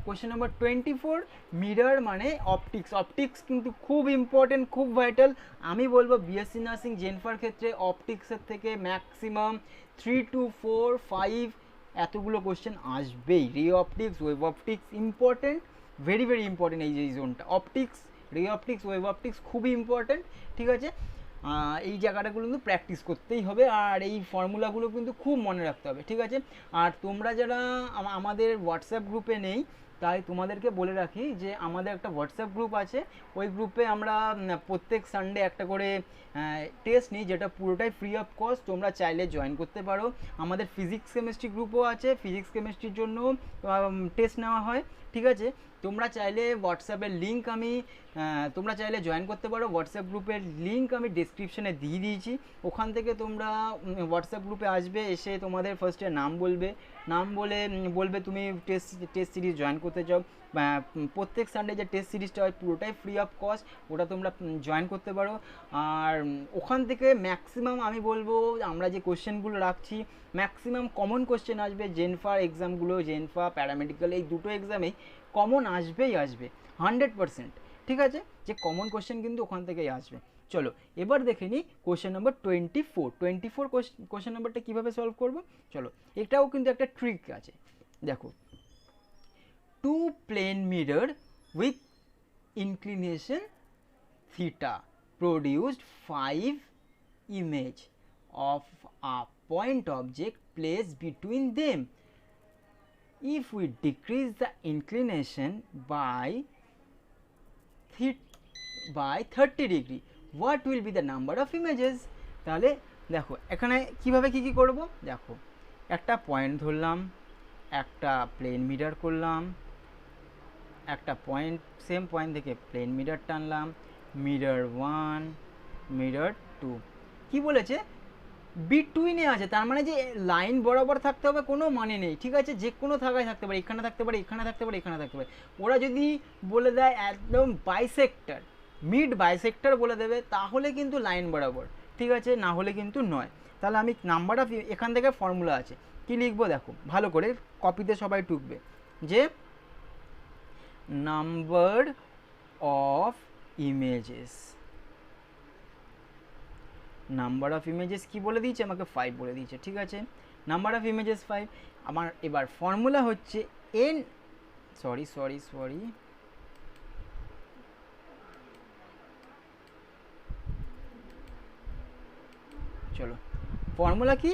Speaker 1: Question number 24, mirror মানে অপটিক্স। অপটিক্স কিন্তু খুব ইম্পর্টেন্ট, খুব ভাইটাল। আমি বলবো বিএসসি নার্সিং জেনফার ক্ষেত্রে অপটিক্সের থেকে ম্যাক্সিমাম 3 to 4, 5 এতগুলো কোশ্চেন আসবেই। রে optics, wave optics important, very very important. এই যে জোনটা অপটিক্স, রে অপটিক্স, ওয়েভ অপটিক্স খুবই ইম্পর্টেন্ট। ঠিক আছে, এই জায়গাটাগুলো কিন্তু প্র্যাকটিস করতেই হবে, আর এই ফর্মুলাগুলো কিন্তু খুব মনে রাখতে হবে। ঠিক আছে, আর তোমরা যারা আমাদের হোয়াটসঅ্যাপ গ্রুপে নেই, তাই তোমাদেরকে বলে রাখি যে আমাদের একটা হোয়াটসঅ্যাপ গ্রুপ আছে। ওই গ্রুপে আমরা প্রত্যেক সানডে একটা করে টেস্ট নিই, যেটা পুরোটাই ফ্রি অফ কস্ট। তোমরা চাইলে জয়েন করতে পারো। আমাদের ফিজিক্স কেমিস্ট্রি গ্রুপও আছে, ফিজিক্স কেমিস্ট্রির জন্য টেস্ট নেওয়া হয়। ঠিক আছে, তোমরা চাইলে হোয়াটসঅ্যাপের লিঙ্ক আমি তোমরা চাইলে জয়েন করতে পারো। হোয়াটসঅ্যাপ গ্রুপের লিঙ্ক আমি ডেসক্রিপশনে দিয়ে দিয়েছি। ওখান থেকে তোমরা হোয়াটসঅ্যাপ গ্রুপে আসবে, এসে তোমাদের ফার্স্টে নাম বলবে, নাম বলে বলবে তুমি টেস্ট সিরিজ জয়েন করতে চাও। প্রত্যেক সানডে যে টেস্ট সিরিজটা হয় পুরোটাই ফ্রি অফ কস্ট, ওটা তোমরা জয়েন করতে পারো। আর ওখান থেকে ম্যাক্সিমাম আমি বলবো আমরা যে কোশ্চেনগুলো রাখছি, ম্যাক্সিমাম কমন কোশ্চেন আসবে। জেনফার এক্সামগুলো, জেনফা প্যারামেডিক্যাল, এই দুটো এক্সামেই কমন আসবেই আসবে 100%। ঠিক আছে, যে কমন কোশ্চেন কিন্তু ওখান থেকেই আসবে। চলো এবার দেখে নিই কোশ্চেন নাম্বার 24। কোশ্চেন নাম্বারটা কীভাবে সলভ করবো, চলো এটাও কিন্তু একটা ট্রিক আছে। দেখো, two plane mirror with inclination theta produced 5 image of a point object placed between them. If we decrease the inclination by 30 degree, what will be the number of images? তাহলে দেখো এখানে কিভাবে কি করব, দেখো একটা পয়েন্ট ধরলাম, একটা প্লেন মিরর করলাম, একটা পয়েন্ট, সেম পয়েন্ট থেকে প্লেন মিরর টানলাম, মিরর 1, মিরর 2। কি বলেছে, বিটুইনে আছে, তার মানে যে লাইন বরাবর থাকতে হবে কোনো মানে নেই। ঠিক আছে, যে কোনো থাকায় থাকতে পারে, এখানে থাকতে পারে, এখানে থাকতে পারে, এখানে থাকতে পারে। ওরা যদি বলে দেয় একদম বাইসেক্টর, মিড বাইসেক্টর বলে দেবে, তাহলে কিন্তু লাইন বরাবর। ঠিক আছে, না হলে কিন্তু নয়। তাহলে আমি নাম্বার অফ, এখান থেকে ফর্মুলা আছে, কি লিখবো দেখো ভালো করে, কপিতে সবাই টুকবে, যে number of images, number of images কি বলে দিয়েছে আমাকে, 5 বলে দিয়েছে। ঠিক আছে, নাম্বার অফ ইমেজেস 5। আমার এবার ফর্মুলা হচ্ছে এন, সরি, চলো ফর্মুলা কি,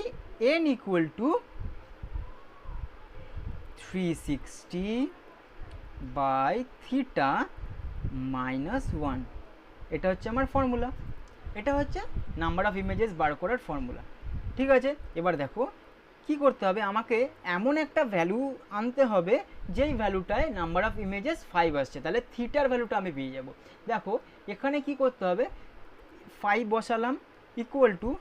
Speaker 1: N equal to 360 by theta minus 1। এটা হচ্ছে আমার ফর্মুলা, এটা হচ্ছে নাম্বার অফ ইমেজেস বার করার ফর্মুলা। ঠিক আছে, এবার দেখো কি করতে হবে, আমাকে এমন একটা ভ্যালু আনতে হবে যেই ভ্যালুটায় নাম্বার অফ ইমেজেস 5 আসছে, তাহলে থিটার ভ্যালুটা আমি পেয়ে যাব। দেখো এখানে কি করতে হবে, 5 বসালাম equal to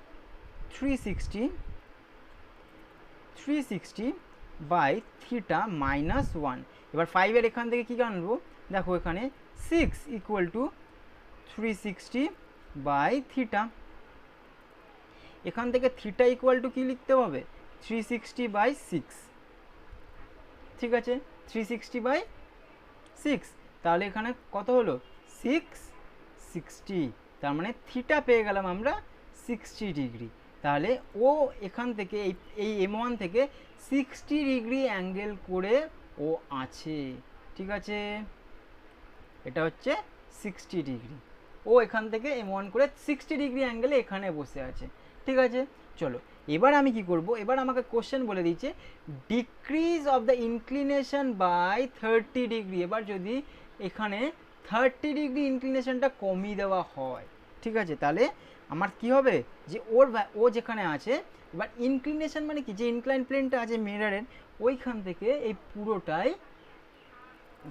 Speaker 1: 360 by theta minus 1। এবার 5-এর এখান থেকে কী আনবো, দেখো এখানে 6 ইকুয়াল টু 360 বাই থিটা। এখান থেকে থিটা ইকুয়াল টু কী লিখতে হবে, 360 বাই 6। ঠিক আছে, 360 বাই 6, তাহলে এখানে কত হলো 660, তার মানে থিটা পেয়ে গেলাম আমরা 60 ডিগ্রি। তাহলে ও এখান থেকে এই M1 থেকে 60 ডিগ্রি অ্যাঙ্গেল করে ও আছে, ঠিক আছে, এটা হচ্ছে 60 ডিগ্রি। ও এখান থেকে M1 করে 60 ডিগ্রি অ্যাঙ্গেলে এখানে বসে আছে, ঠিক আছে। চলো এবার আমি কি করব, এবার আমাকে কোশ্চেন বলে দিচ্ছে decrease of the inclination by 30 degree. এবার যদি এখানে 30 ডিগ্রি ইনক্লিনেশনটা কমিয়ে দেওয়া হয়, ঠিক আছে, তাহলে আমার কি হবে, যে ও যেখানে আছে, এবার ইনক্লিনেশন মানে কি, যে ইনক্লাইন প্লেনটা আছে মিররের ওইখান থেকে এই পুরোটাই,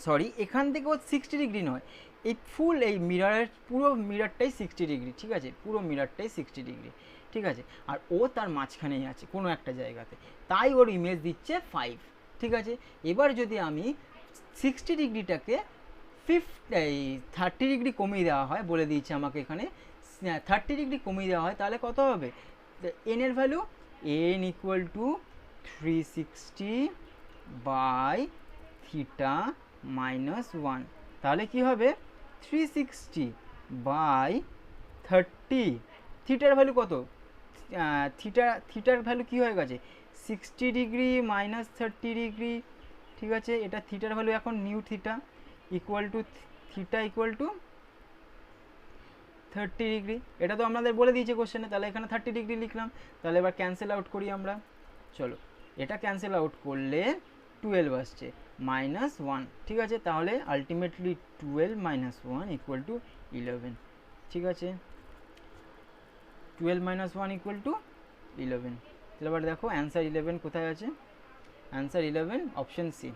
Speaker 1: সরি এখান থেকে ও 60 ডিগ্রি নয়, এই ফুল এই মিররের পুরো মিররটাই 60 ডিগ্রি, ঠিক আছে, পুরো মিররটাই 60 ডিগ্রি, ঠিক আছে। আর ও তার মাঝখানেই আছে কোনো একটা জায়গাতে, তাই ওর ইমেজ দিচ্ছে 5, ঠিক আছে। এবার যদি আমি 60 ডিগ্রিটাকে 30 ডিগ্রি কমিয়ে দেওয়া হয়, বলে দিয়েছে আমাকে এখানে 30 ডিগ্রি কমিয়ে দেওয়া হয়, তাহলে কত হবে, এন এর value n equal to 360 by theta minus 1, তাহলে কি হবে 360 বাই 30, থিটার ভ্যালু কত, থিটার ভ্যালু কি হয়ে গেছে 60 ডিগ্রি মাইনাস 30 ডিগ্রি, ঠিক আছে। এটা থিটার ভ্যালু এখন new theta equal to theta equal to 30 degree, এটা তো আমাদের বলে দিয়েছে কোশ্চেনে, তাহলে এখানে 30 ডিগ্রি লিখলাম। তাহলে এবার ক্যান্সেল আউট করি আমরা, চলো এটা ক্যান্সেল আউট করলে 12 আসছে মাইনাস 1, ঠিক আছে, তাহলে আলটিমেটলি 12 মাইনাস 1 ইকুয়াল টু 11, ঠিক আছে, 12 মাইনাস 1 ইকুয়াল টু 11। তাহলে এবার দেখো অ্যান্সার 11 কোথায় আছে, অ্যান্সার 11 অপশন সি,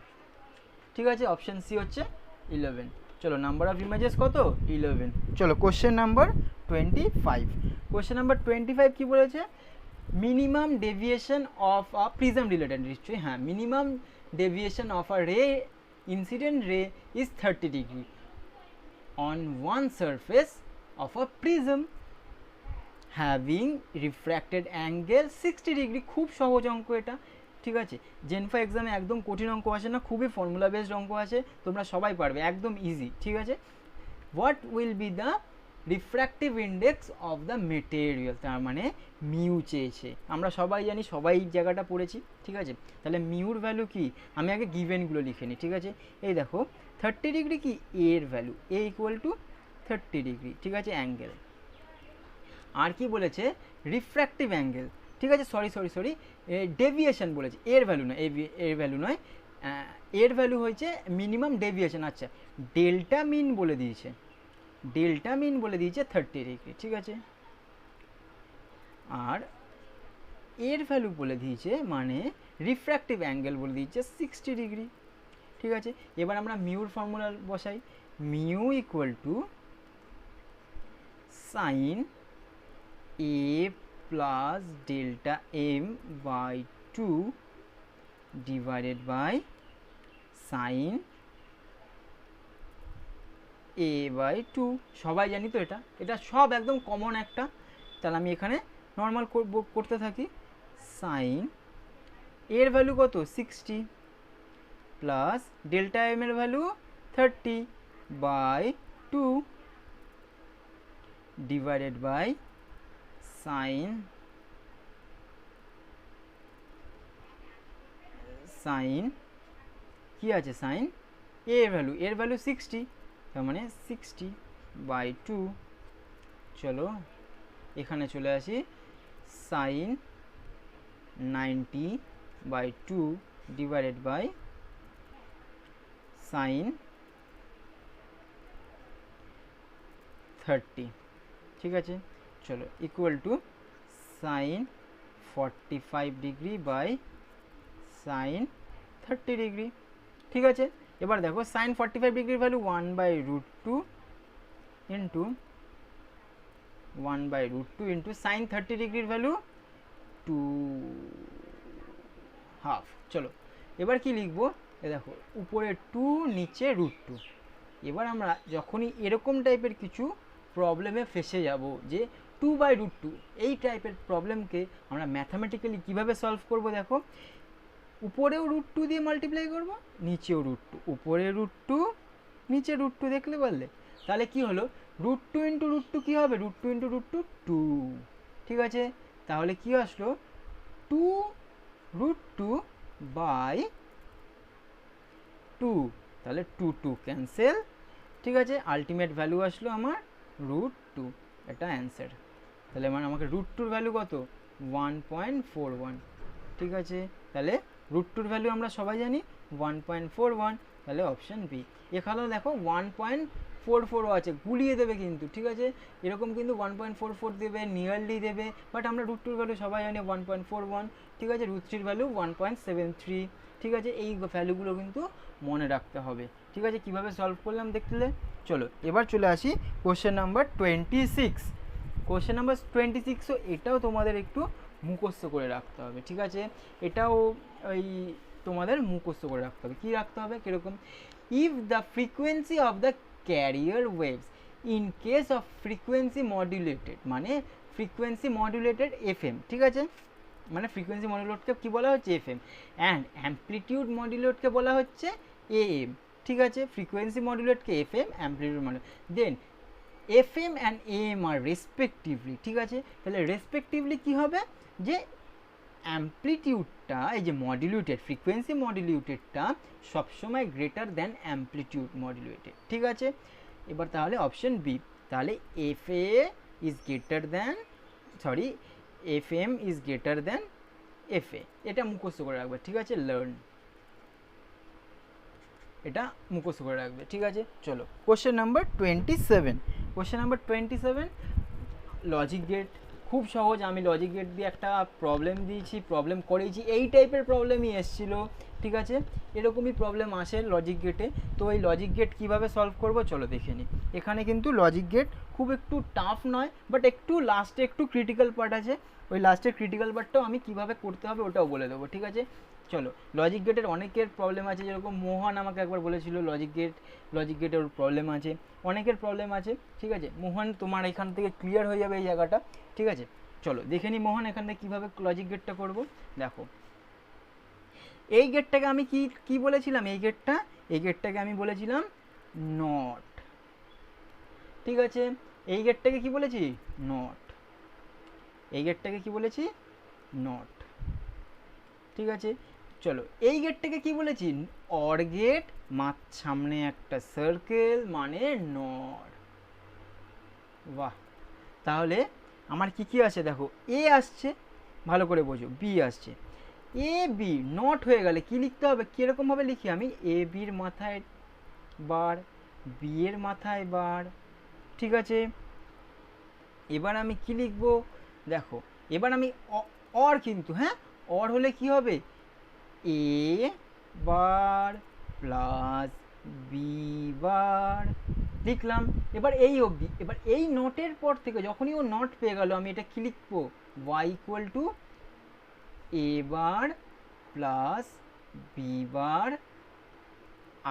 Speaker 1: ঠিক আছে, অপশন সি হচ্ছে 11। চলো নাম্বার অফ ইমেজেস কত 11। চলো কোশ্চেন নাম্বার 25, কোশ্চেন নাম্বার 25 কি বলেছে, minimum deviation of a prism related, নিশ্চয়ই হ্যাঁ, মিনিমাম ডেভিয়েশন অফ আ রে ইনসিডেন্ট রে is 30 degree on one surface of a prism having refracted angle 60 degree. খুব সহজ অঙ্ক এটা, ঠিক আছে, জেনফা এক্সামে একদম কঠিন অঙ্ক আসে না, খুবই ফর্মুলা বেসড অঙ্ক আছে, তোমরা সবাই পারবে, একদম ইজি, ঠিক আছে। What will be the refractive index of the material, তার মানে মিউ চেয়েছে, আমরা সবাই জানি, সবাই জায়গাটা পড়েছি, ঠিক আছে। তাহলে মিউর ভ্যালু কি, আমি আগে গিভেনগুলো লিখে নিই, ঠিক আছে। এই দেখো 30 ডিগ্রি কি এর ভ্যালু, এ ইকুয়াল টু 30 ডিগ্রি, ঠিক আছে, অ্যাঙ্গেল। আর কি বলেছে রিফ্র্যাক্টিভ অ্যাঙ্গেল, ঠিক আছে, সরি ডেভিয়েশন বলেছে, এর ভ্যালু নয়, এর ভ্যালু নয়, এর ভ্যালু হয়েছে মিনিমাম ডেভিয়েশন, আচ্ছা ডেল্টা মিন বলে দিয়েছে, ডেল্টা মিন বলে দিয়েছে 30 ডিগ্রি, ঠিক আছে। আর এর ভ্যালু বলে দিয়েছে মানে রিফ্র্যাক্টিভ অ্যাঙ্গেল বলে দিয়েছে 60 ডিগ্রি, ঠিক আছে। এবার আমরা মিউর ফর্মুলা বসাই, mu equal to sine A plus delta M by 2 divided by sine A by 2, সবাই জানি তো এটা, এটা সব একদম কমন একটা, তাহলে আমি এখানে নর্মাল করতে থাকি, সাইন এর ভ্যালু কত 60 প্লাস ডেল্টা এম এর value 30 by 2 divided by sine কি আছে, সাইন এর ভ্যালু 60, তার মানে 60 বাই 2, চলো এখানে চলে আসি, sine 90 by 2 divided by sine 30, ঠিক আছে, চলো equal to sine 45 degree by sine 30 degree, ঠিক আছে। এবার দেখো সাইন 45 ডিগ্রির ভ্যালু 1/√2 ইন্টু 1/√2 ইন্টু সাইন 30 ডিগ্রির ভ্যালু 2/2, চলো এবার কি লিখবো, দেখো উপরে 2 নিচে √2। এবার আমরা যখনই এরকম টাইপের কিছু প্রবলেমে ফেসে যাব, যে 2/√2 এই টাইপের প্রবলেমকে আমরা ম্যাথামেটিক্যালি কীভাবে সলভ করব, দেখো উপরেও √2 দিয়ে মাল্টিপ্লাই করব, নিচেও √2, উপরে √2 নিচে √2, দেখলে বললে, তাহলে কি হলো √2 ইন্টু √2 কী হবে, √2 ইন্টু √2 2, ঠিক আছে। তাহলে কি আসলো 2√2/2, তাহলে 2 ক্যান্সেল, ঠিক আছে। আলটিমেট ভ্যালু আসলো আমার √2, এটা অ্যান্সার। তাহলে মানে আমাকে √2 ভ্যালু কত 1.41, ঠিক আছে। তাহলে √2 ভ্যালু আমরা সবাই জানি 1.41, তাহলে অপশান বি। এখানেও দেখো 1.44 আছে, গুলিয়ে দেবে কিন্তু, ঠিক আছে। এরকম কিন্তু 1.44 দেবে, নিয়ারলি দেবে, বাট আমরা √2 ভ্যালু সবাই জানি 1.41, ঠিক আছে। √3 ভ্যালু 1.73, ঠিক আছে। এই ভ্যালুগুলো কিন্তু মনে রাখতে হবে, ঠিক আছে। কীভাবে সলভ করলাম দেখলে। চলো এবার চলে আসি কোশ্চেন নাম্বার 26। কোশ্চেন নাম্বার 26ও এটাও তোমাদের একটু মুখস্থ করে রাখতে হবে, ঠিক আছে। এটাও ওই তোমাদের মুখস্থ করে রাখতে হবে। কী রাখতে হবে কীরকম, if the frequency of the career waves in case of frequency modulated, মানে ফ্রিকোয়েন্সি মডুলেটেড এফএম, ঠিক আছে। মানে ফ্রিকোয়েন্সি মডুলেটকে কী বলা হচ্ছে এফএম, অ্যান্ড অ্যাম্প্লিটিউড মডুলেটকে বলা হচ্ছে এএম, ঠিক আছে। ফ্রিকোয়েন্সি মডুলেটকে FM, amplitude modulate, then FM and AM are respectively, ঠিক আছে। তাহলে রেসপেক্টিভলি কী হবে, যে অ্যাম্প্লিটিউডটা এই যে মডুলেটেড ফ্রিকোয়েন্সি মডুলেটেডটা সবসময় গ্রেটার দ্যান অ্যাম্প্লিটিউড মডুলেটেড, ঠিক আছে। এবার তাহলে অপশন বি, তাহলে F A is greater than F M is greater than F A, এটা মুখস্থ করে রাখবে, ঠিক আছে। লার্ন, এটা মুখস্থ করে রাখবে, ঠিক আছে। চলো question number 27। Question number 27 logic gate, খুব সহজ। আমি লজিক গেট দিয়ে একটা প্রবলেম দিয়েছি, প্রবলেম করেছি, এই টাইপের প্রবলেমই এসেছিলো, ঠিক আছে। এরকমই প্রবলেম আসে লজিক গেটে। তো এই লজিক গেট কীভাবে সলভ করব চলো দেখে নিই। এখানে কিন্তু লজিক গেট খুব একটু টাফ নয়, বাট একটু লাস্টে একটু ক্রিটিক্যাল পার্ট আছে, ওই লাস্টের ক্রিটিক্যাল পার্টটাও আমি কীভাবে করতে হবে ওটাও বলে দেবো, ঠিক আছে। চলো লজিক গেটের অনেকের প্রবলেম আছে, যেরকম মোহন আমাকে একবার বলেছিল লজিক গেটের প্রবলেম আছে, অনেকের প্রবলেম আছে, ঠিক আছে। মোহন তোমার এখান থেকে ক্লিয়ার হয়ে যাবে এই জায়গাটা, ঠিক আছে। চলো দেখে নিই মোহন এখান থেকে কীভাবে লজিক গেটটা করবো। দেখো এই গেটটাকে আমি কি বলেছিলাম, এই গেটটাকে আমি বলেছিলাম নট, ঠিক আছে। এই গেটটাকে কি বলেছি নট, এই গেটটাকে কি বলেছি নট, ঠিক আছে। চলো এই গেটটাকে কি বলেছি অর গেট, সামনে একটা সার্কেল মানে নর। বাহ, তাহলে আমার কি আছে দেখো, এ আসছে, ভালো করে বোঝো, বি আসছে, এ বি নট হয়ে গেলে কি লিখতে হবে, কীরকমভাবে লিখি আমি, এ বির মাথায় বার, বি এর মাথায় বার, ঠিক আছে। এবার আমি কি লিখবো দেখো, এবার আমি অর, কিন্তু হ্যাঁ অর হলে কি হবে, এ বার প্লাস বি বার লিখলাম। এবার এই অবধি, এবার এই নটের পর থেকে যখনই ও নট পেয়ে গেল, আমি এটা কি লিখবো, y equal to A bar plus B bar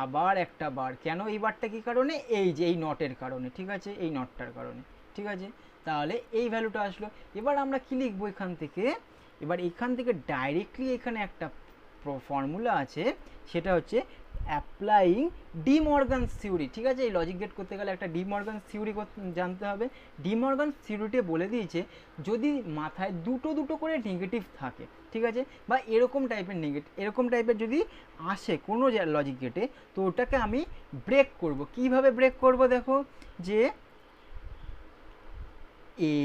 Speaker 1: আবার একটা বার, কেন এই বারটা কী কারণে, এই যে এই নটের কারণে, ঠিক আছে, এই নটটার কারণে, ঠিক আছে। তাহলে এই ভ্যালুটা আসলো। এবার আমরা কি লিখবো এখান থেকে, এবার এখান থেকে ডাইরেক্টলি এখানে একটা ফর্মুলা আছে, সেটা হচ্ছে অ্যাপ্লাইং ডি মর্গানস থিওরি, ঠিক আছে। এই লজিক গেট করতে গেলে একটা ডি মর্গানস থিওরি জানতে হবে। ডি মর্গানস থিওরিতে বলে দিয়েছে যদি মাথায় দুটো করে নেগেটিভ থাকে, ঠিক আছে, বা এরকম টাইপের যদি আসে কোনো লজিক গেটে, তো ওটাকে আমি ব্রেক করব। কিভাবে ব্রেক করব দেখো, যে এ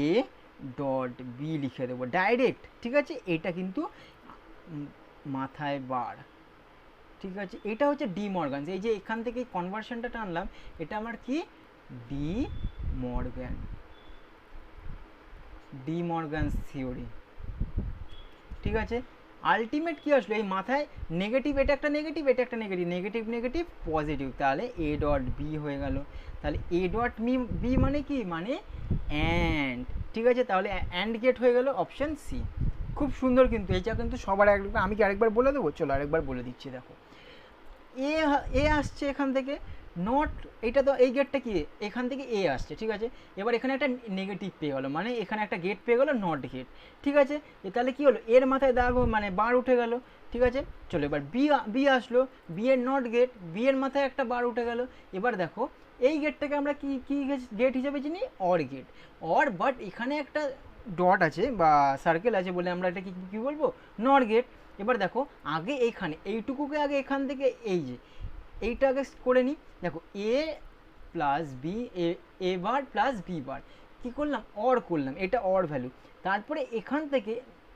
Speaker 1: ডট বি লিখে দেবো ডাইরেক্ট, ঠিক আছে। এটা কিন্তু মাথায় বার, ঠিক আছে। এটা হচ্ছে ডি মর্গানস, এই যে এখান থেকে কনভার্সনটা টানলাম, এটা আমার কি ডি মর্গানস থিওরি, ঠিক আছে। আলটিমেট কি আসলো, এই মাথায় নেগেটিভ, এটা একটা নেগেটিভ, এটা একটা নেগেটিভ পজিটিভ, তাহলে এ ডট বি হয়ে গেল। তাহলে এ ডট বি মানে কি, মানে অ্যান্ড, ঠিক আছে। তাহলে অ্যান্ড গেট হয়ে গেল অপশান সি। খুব সুন্দর, কিন্তু এইটা কিন্তু সবার একবার, আমি কি আরেকবার বলে দেবো, চলো আরেকবার বলে দিচ্ছি। দেখো এ আসছে এখান থেকে, নট, এটা তো এই গেটটা কি এখান থেকে এ আসছে, ঠিক আছে। এবার এখানে একটা নেগেটিভ পেয়ে গেলো, মানে এখানে একটা গেট পেয়ে গেলো, নট গেট, ঠিক আছে। তাহলে কি হলো, এর মাথায় দাগ মানে বার উঠে গেল, ঠিক আছে। চলো এবার বি আসলো, বি এর নট গেট, বি এর মাথায় একটা বার উঠে গেল। এবার দেখো এই গেটটাকে আমরা কি গেট হিসেবে চিনি, অর গেট, অর, বাট এখানে একটা ডট আছে বা সার্কেল আছে বলে আমরা এটা কী বলবো, নর গেট। এবার দেখো আগে এইখানে এইটুকুকে আগে এখান থেকে এই যে এইটা আগে করে নিই। দেখো এ প্লাস বি, এ বার প্লাস বি বার, কী করলাম, অর করলাম, এটা অর ভ্যালু। তারপরে এখান থেকে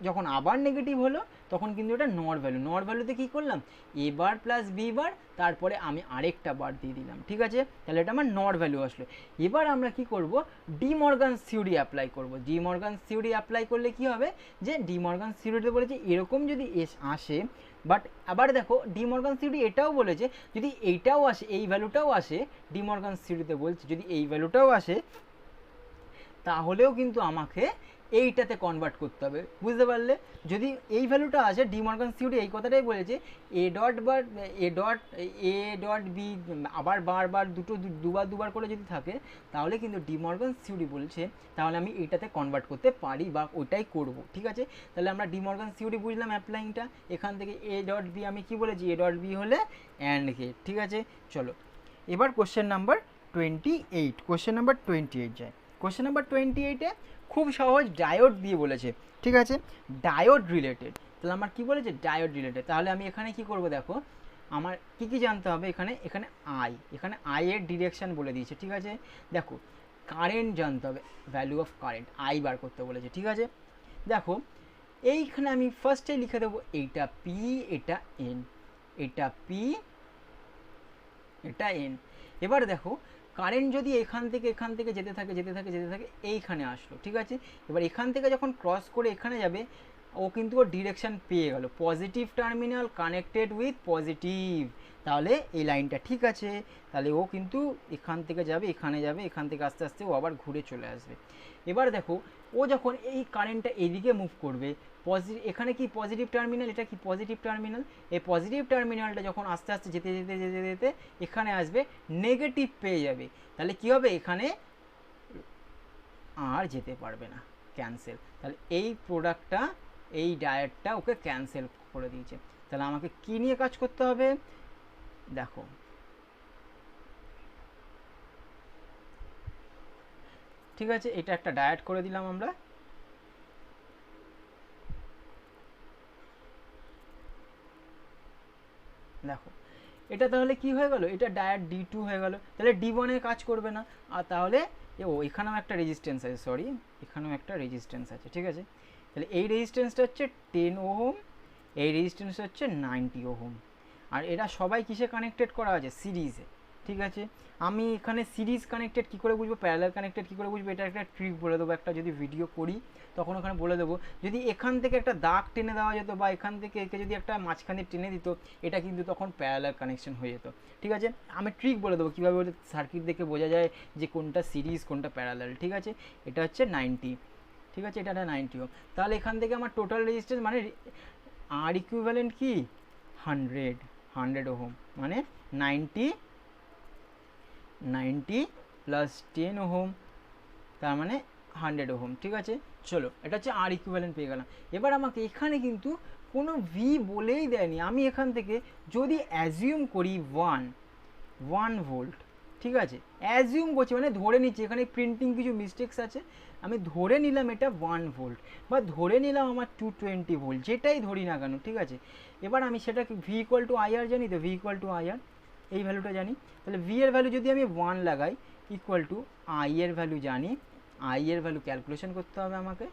Speaker 1: যখন আবার নেগেটিভ হলো তখন কিন্তু এটা নর ভ্যালু, নর ভ্যালুতে কী করলাম, এ বার প্লাস বি বার, তারপরে আমি আরেকটা বার দিয়ে দিলাম, ঠিক আছে, তাহলে এটা আমার নর ভ্যালু আসলো। এবার আমরা কি করব, ডি মর্গান থিওরি অ্যাপ্লাই করব। ডি মর্গান থিওরি অ্যাপ্লাই করলে কি হবে, যে ডি মর্গান থিওরিতে বলেছে এরকম যদি আসে, বাট আবার দেখো ডি মর্গান থিওরি এটাও বলেছে যদি এইটাও আসে, এই ভ্যালুটাও আসে, ডি মর্গান থিওরিতে বলছে যদি এই ভ্যালুটাও আসে তাহলেও কিন্তু আমাকে এইটাতে কনভার্ট করতে হবে, বুঝতে পারলে। যদি এই ভ্যালুটা আসে, ডি মর্গান থিওরি এই কথাটাই বলেছে, A dot bar A dot B আবার বারবার দুবার করে যদি থাকে তাহলে কিন্তু ডি মর্গান থিওরি বলছে তাহলে আমি এইটাতে কনভার্ট করতে পারি বা ওটাই করব, ঠিক আছে। তাহলে আমরা ডি মর্গান থিওরি বুঝলাম অ্যাপ্লাইংটা। এখান থেকে এ ডট বি আমি কি বলেছি, এ ডট বি হলে অ্যান্ড গেট, ঠিক আছে। চলো এবার কোশ্চেন নাম্বার 28, কোশ্চেন নাম্বার 28 যায়। কোশ্চেন নাম্বার 28-এ খুব সহজ ডায়োড দিয়ে বলেছে, ঠিক আছে, ডায়োড রিলেটেড। তাহলে আমার কি বলেছে, ডায়োড রিলেটেড। তাহলে আমি এখানে কি করব, দেখো আমার কি জানতে হবে, এখানে আই এর ডিরেকশান বলে দিয়েছে, ঠিক আছে। দেখো কারেন্ট জানতে হবে, ভ্যালু অফ কারেন্ট আই বার করতে বলেছে, ঠিক আছে। দেখো এইখানে আমি ফার্স্টে লিখে দেবো এইটা পি, এটা এন, এটা পি, এটা এন। এবার দেখো কারেন্ট যদি এখান থেকে যেতে থাকে এইখানে আসলো, ঠিক আছে। এবার এখান থেকে যখন ক্রস করে এখানে যাবে ও কিন্তু ওর ডিরেকশান পেয়ে গেল, positive terminal connected with positive, তাহলে এই লাইনটা ঠিক আছে। তাহলে ও কিন্তু এখান থেকে যাবে, এখানে যাবে, এখান থেকে আস্তে আস্তে ও আবার ঘুরে চলে আসবে। এবার দেখো ও যখন এই কারেন্টটা এদিকে মুভ করবে, এখানে কি পজিটিভ টার্মিনাল, এটা কি পজিটিভ টার্মিনাল, এই পজিটিভ টার্মিনালটা যখন আস্তে আস্তে যেতে এখানে আসবে নেগেটিভ পেয়ে যাবে, তাহলে কি হবে, এখানে আর যেতে পারবে না, ক্যান্সেল। তাহলে এই প্রোডাক্টটা, এই ডায়োডটা ওকে ক্যান্সেল করে দিয়েছে। তাহলে আমাকে কি নিয়ে কাজ করতে হবে, দেখো ঠিক আছে, এটা একটা ডায়োড করে দিলাম আমরা। দেখো এটা তাহলে কি হয়ে গেল, এটা ডায়োড D2 হয়ে গেল, তাহলে D1 কাজ করবে না। আর তাহলে এখানেও একটা রেজিস্ট্যান্স আছে, সরি এখানেও একটা রেজিস্ট্যান্স আছে, ঠিক আছে। তাহলে এই রেজিস্ট্যান্সটা হচ্ছে 10 ওহম, এই রেজিস্ট্যান্সটা হচ্ছে 90 ওহম। আর এরা সবাই কিসে কানেক্টেড করা আছে, সিরিজে, ঠিক আছে। আমি এখানে সিরিজ কানেক্টেড কী করে বুঝবো, প্যারালাল কানেক্টেড কী করে বুঝবো, এটা একটা ট্রিক বলে দেবো, একটা যদি ভিডিও করি তখন ওখানে বলে দেবো। যদি এখান থেকে একটা দাগ টেনে দেওয়া যেত বা এখান থেকে একে যদি একটা মাঝখানে টেনে দিত, এটা কিন্তু তখন প্যারালাল কানেকশন হয়ে যেত, ঠিক আছে। আমি ট্রিক বলে দেবো কীভাবে বলে, সার্কিট দেখে বোঝা যায় যে কোনটা সিরিজ কোনটা প্যারালাল, ঠিক আছে। এটা হচ্ছে 90, ঠিক আছে, এটা 90 ওহম। তাহলে এখান থেকে আমার টোটাল রেজিস্ট্যান্স মানে আর ইকুইভ্যালেন্ট কি 100 ওহম, মানে 90 প্লাস 10 ওহম, তার মানে 100 ওহম, ঠিক আছে। চলো এটা হচ্ছে আর ইকুইভ্যালেন্ট পেয়ে গেলাম। এবার আমাকে এখানে কিন্তু কোনো ভি বলেই দেয়নি, আমি এখান থেকে যদি অ্যাজিউম করি 1 ভোল্ট, ঠিক আছে, অ্যাজিউম করছি মানে ধরে নিচ্ছি, এখানে প্রিন্টিং কিছু মিস্টেক্স আছে, আমি ধরে নিলাম এটা 1 ভোল্ট বা ধরে নিলাম আমার 220 ভোল্ট, যেটাই ধরি না কেন, ঠিক আছে। এবার আমি সেটাকে ভি ইকুয়াল টু আইআর জানি তো, ভি ইকুয়াল টু আইআর এই ভ্যালুটা জানি। তাহলে ভি এর ভ্যালু যদি আমি 1 লাগাই ইকুয়াল টু আই এর ভ্যালু জানি, আই এর ভ্যালু ক্যালকুলেশন করতে হবে আমাকে,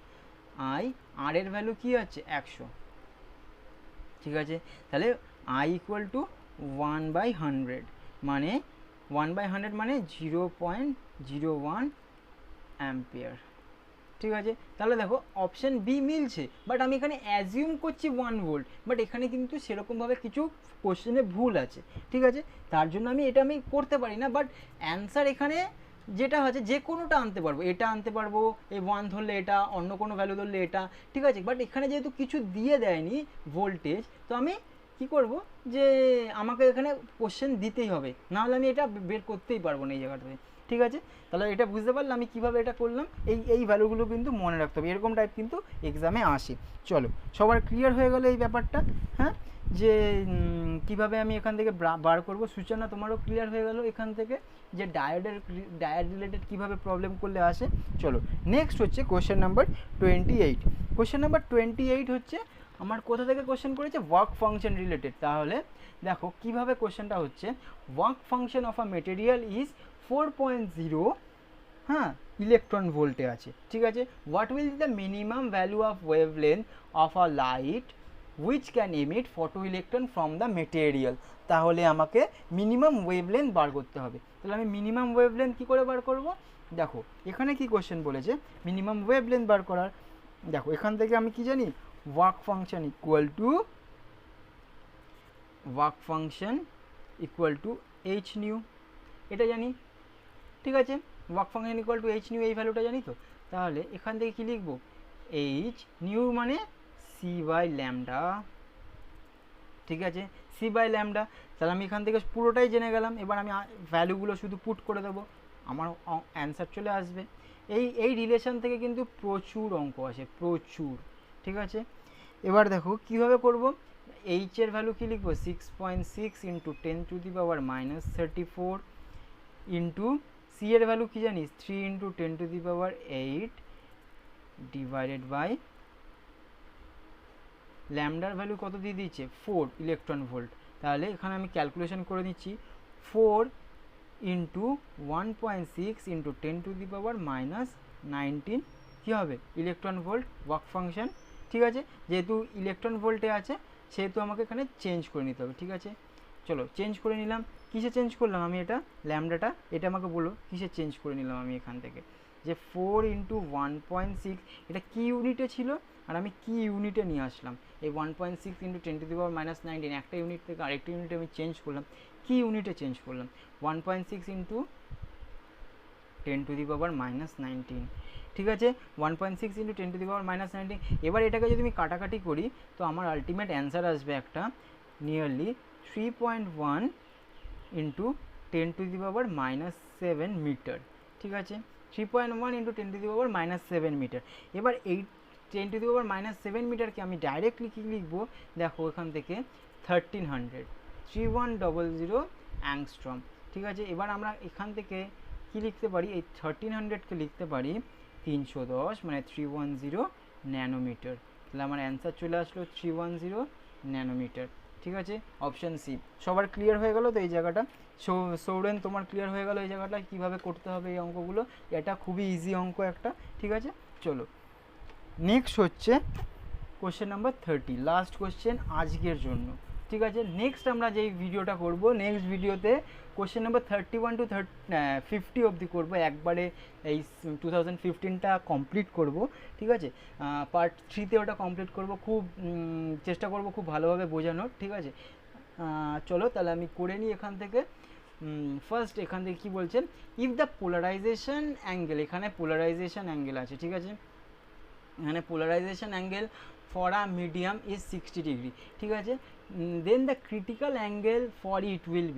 Speaker 1: আর এর ভ্যালু কী হচ্ছে 100, ঠিক আছে। তাহলে আই ইকুয়াল টু 1/100 মানে 1/100 মানে 0.01 অ্যাম্পিয়ার, ঠিক আছে। তাহলে দেখো অপশান বি মিলছে, বাট আমি এখানে অ্যাজিউম করছি 1 ভোল্ট, বাট এখানে কিন্তু সেরকমভাবে কিছু কোশ্চেনে ভুল আছে, ঠিক আছে। তার জন্য এটা আমি করতে পারি না, বাট অ্যান্সার এখানে যেটা হচ্ছে যে কোনোটা আনতে পারবো, এটা আনতে পারবো, এই 1 ধরলে এটা, অন্য কোনো ভ্যালু ধরলে এটা, ঠিক আছে। বাট এখানে যেহেতু কিছু দিয়ে দেয়নি ভোল্টেজ, তো আমি কি করব, যে আমাকে এখানে কোশ্চেন দিতেই হবে, নাহলে আমি এটা বের করতেই পারবো না এই জায়গাটাতে, ঠিক আছে। তাহলে এটা বুঝতে পারলে আমি কীভাবে এটা করলাম, এই ভ্যালুগুলো কিন্তু মনে রাখতে হবে, এরকম টাইপ কিন্তু এক্সামে আসে। চলো সবার ক্লিয়ার হয়ে গেল এই ব্যাপারটা, হ্যাঁ। যে কিভাবে আমি এখান থেকে বার করব। সূচনা তোমারও ক্লিয়ার হয়ে গেল এখান থেকে যে ডায়েট রিলেটেড কীভাবে প্রবলেম করলে আসে। চলো নেক্সট হচ্ছে কোশ্চেন নাম্বার 28। কোশ্চেন নাম্বার 28 হচ্ছে আমার কোথা থেকে কোশ্চেন করেছে, ওয়ার্ক ফাংশন রিলেটেড। তাহলে দেখো কিভাবে কোশ্চেনটা হচ্ছে, work function of a material is 4.0, হ্যাঁ, ইলেকট্রন ভোল্টে আছে, ঠিক আছে। What will the minimum value of wavelength of a light which can emit photo electron from the material. তাহলে আমাকে মিনিমাম ওয়েভলেন্থ বার করতে হবে। তাহলে আমি মিনিমাম ওয়েভলেন্থ কী করে বার করব, দেখো এখানে কি কোশ্চেন বলেছে মিনিমাম ওয়েভলেন্থ বার করার। দেখো এখান থেকে আমি কি জানি, work function equal to H new, এটা জানি, ঠিক আছে। Work function equal to H new, এই ভ্যালুটা জানি তো। তাহলে এখান থেকে কি লিখবো, এইচ নিউ মানে সি বাই ল্যামডা, ঠিক আছে, সি বাই ল্যামডা। তাহলে আমি এখান থেকে পুরোটাই জেনে গেলাম। এবার আমি ভ্যালুগুলো শুধু পুট করে দেবো, আমার অ্যান্সার চলে আসবে। এই রিলেশন থেকে কিন্তু প্রচুর অঙ্ক আসে, প্রচুর, ঠিক আছে। এবার দেখো কীভাবে করব, এইচের ভ্যালু কী লিখবো, 6.6 ইন্টু 10⁻−34 ইন্টু সি এর ভ্যালু কী জানিস, 3 ইন্টু 10⁸ ডিভাইডেড বাই ল্যামডার ভ্যালু কত দিয়ে দিয়েছে, 4 ইলেকট্রন ভোল্ট। তাহলে এখানে আমি ক্যালকুলেশন করে নিচ্ছি, 4 ইন্টু 1.6 ইন্টু 10⁻−19 কী হবে, ইলেকট্রন ভোল্ট, ওয়ার্ক ফাংশন, ঠিক আছে। যেহেতু ইলেকট্রন ভোল্টে আছে সেহেতু আমাকে এখানে চেঞ্জ করে নিতে হবে, ঠিক আছে। চলো চেঞ্জ করে নিলাম। কিসে চেঞ্জ করলাম আমি, এটা ল্যামডাটা, এটা আমাকে বলো কিসে চেঞ্জ করে নিলাম আমি এখান থেকে, যে 4 ইন্টু 1.6, এটা কি ইউনিটে ছিল আর আমি কি ইউনিটে নিয়ে আসলাম। এই 1.6 ইন্টু 10⁻−19 একটা ইউনিট থেকে আরেকটা ইউনিটে আমি চেঞ্জ করলাম, কি ইউনিটে চেঞ্জ করলাম, 1.6 ইন্টু 10⁻−19, ঠিক আছে। 1.6 ইন্টু 10⁻−19। এবার এটাকে যদি আমি কাটাকাটি করি তো আমার আলটিমেট অ্যান্সার আসবে একটা নিয়ারলি 3.1 ইন্টু 10⁻−7 মিটার, ঠিক আছে। 3.1 ইন্টু 10⁻−7 মিটার। এবার এই 10⁻−7 মিটারকে আমি ডাইরেক্টলি কী লিখবো, দেখো এখান থেকে 3100 অ্যাংস্ট্রম, ঠিক আছে। এবার আমরা এখান থেকে কি লিখতে পারি, এই 1300কে লিখতে পারি 310 মানে 310 ন্যানোমিটার। তাহলে আমার অ্যান্সার চলে আসলো 310 ন্যানোমিটার, ঠিক আছে। Option C. সবার ক্লিয়ার হয়ে গেল তো এই জায়গাটা, সৌরেন তোমার ক্লিয়ার হয়ে গেল এই জায়গাটা কীভাবে করতে হবে এই অঙ্কগুলো। এটা খুবই ইজি অঙ্ক একটা, ঠিক আছে। চলো নেক্সট হচ্ছে কোশ্চেন নাম্বার 30, লাস্ট কোশ্চেন আজকের জন্য, ঠিক আছে। নেক্সট আমরা যেই ভিডিওটা করব, নেক্সট ভিডিওতে কোশ্চেন নাম্বার 31 টু 50 অবধি করবো, একবারে এই 2015টা কমপ্লিট করব, ঠিক আছে। পার্ট 3তে ওটা কমপ্লিট করব, খুব চেষ্টা করব খুব ভালোভাবে বোঝানোর, ঠিক আছে। চলো তাহলে আমি করে নিই এখান থেকে। ফার্স্ট এখান থেকে কী বলছেন, ইফ দ্য পোলারাইজেশন অ্যাঙ্গেল, এখানে পোলারাইজেশন অ্যাঙ্গেল আছে, ঠিক আছে। এখানে polarization angle for a medium is 60 degree, ঠিক আছে। Then the critical angle for it will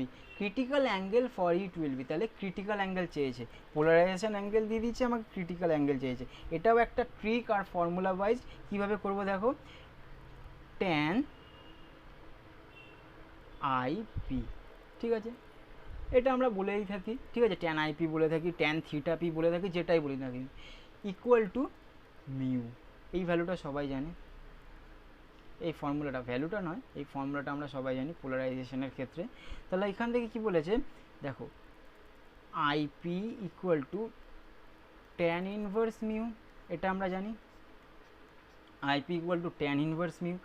Speaker 1: be, তাহলে ক্রিটিক্যাল অ্যাঙ্গেল চেয়েছে, পোলারাইজেশন অ্যাঙ্গেল দিয়ে দিচ্ছে, আমাকে ক্রিটিক্যাল অ্যাঙ্গেল চেয়েছে। এটাও একটা ট্রিক আর ফর্মুলা ওয়াইজ কীভাবে করবো দেখো, ট্যান আইপি, ঠিক আছে, এটা আমরা বলেই থাকি, ঠিক আছে। ট্যান আইপি বলে থাকি, ট্যান থিটা পি বলে থাকি, যেটাই বলি না কিন্তু, ইকুয়াল টু মিউ, এই ভ্যালুটা সবাই জানে, এই ফর্মুলাটা, ভ্যালুটা নয়, এই ফর্মুলাটা আমরা সবাই জানি পোলারাইজেশনের ক্ষেত্রে। তাহলে এখান থেকে কি বলেছে দেখো, IP equal to tan inverse mu, এটা আমরা জানি, IP equal to tan inverse mu.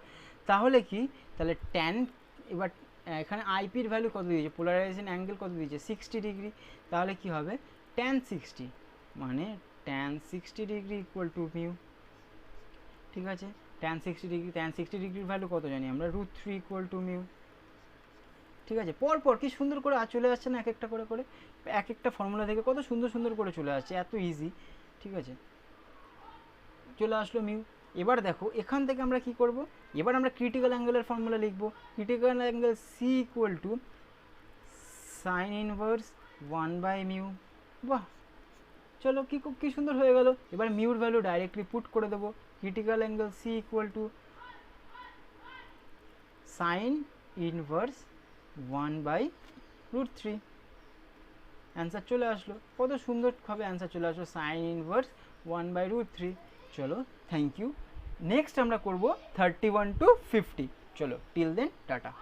Speaker 1: তাহলে কি, তাহলে ট্যান, এবার এখানে আইপির ভ্যালু কত দিয়েছে, পোলারাইজেশন অ্যাঙ্গেল কত দিয়েছে, 60 ডিগ্রি। তাহলে কি হবে, ট্যান 60 মানে tan 60 degree equal to mu, ঠিক আছে। ট্যান 60 ডিগ্রি, ট্যান 60 ডিগ্রির ভ্যালু কত জানি আমরা, √3 ইকুয়াল টু মিউ, ঠিক আছে। পরপর কি সুন্দর করে চলে আসছে না, এক একটা করে করে এক একটা ফর্মুলা থেকে কত সুন্দর সুন্দর করে চলে আসছে, এত ইজি, ঠিক আছে। চলে আসলো মিউ। এবার দেখো এখান থেকে আমরা কি করব, এবার আমরা ক্রিটিক্যাল অ্যাঙ্গেলের ফর্মুলা লিখব, critical angle C equal to sine inverse 1/μ। বাহ, চলো কি সুন্দর হয়ে গেল। এবার মিউর ভ্যালু ডাইরেক্টলি পুট করে দেবো, critical angle C equal to sine inverse 1/√3। Answer চলে আসলো, কত সুন্দরভাবে অ্যান্সার চলে আসলো, সাইন ইনভার্স 1/√3। চলো, থ্যাংক ইউ। নেক্সট আমরা করব 31 to 50। চলো, টিল দেন টাটা।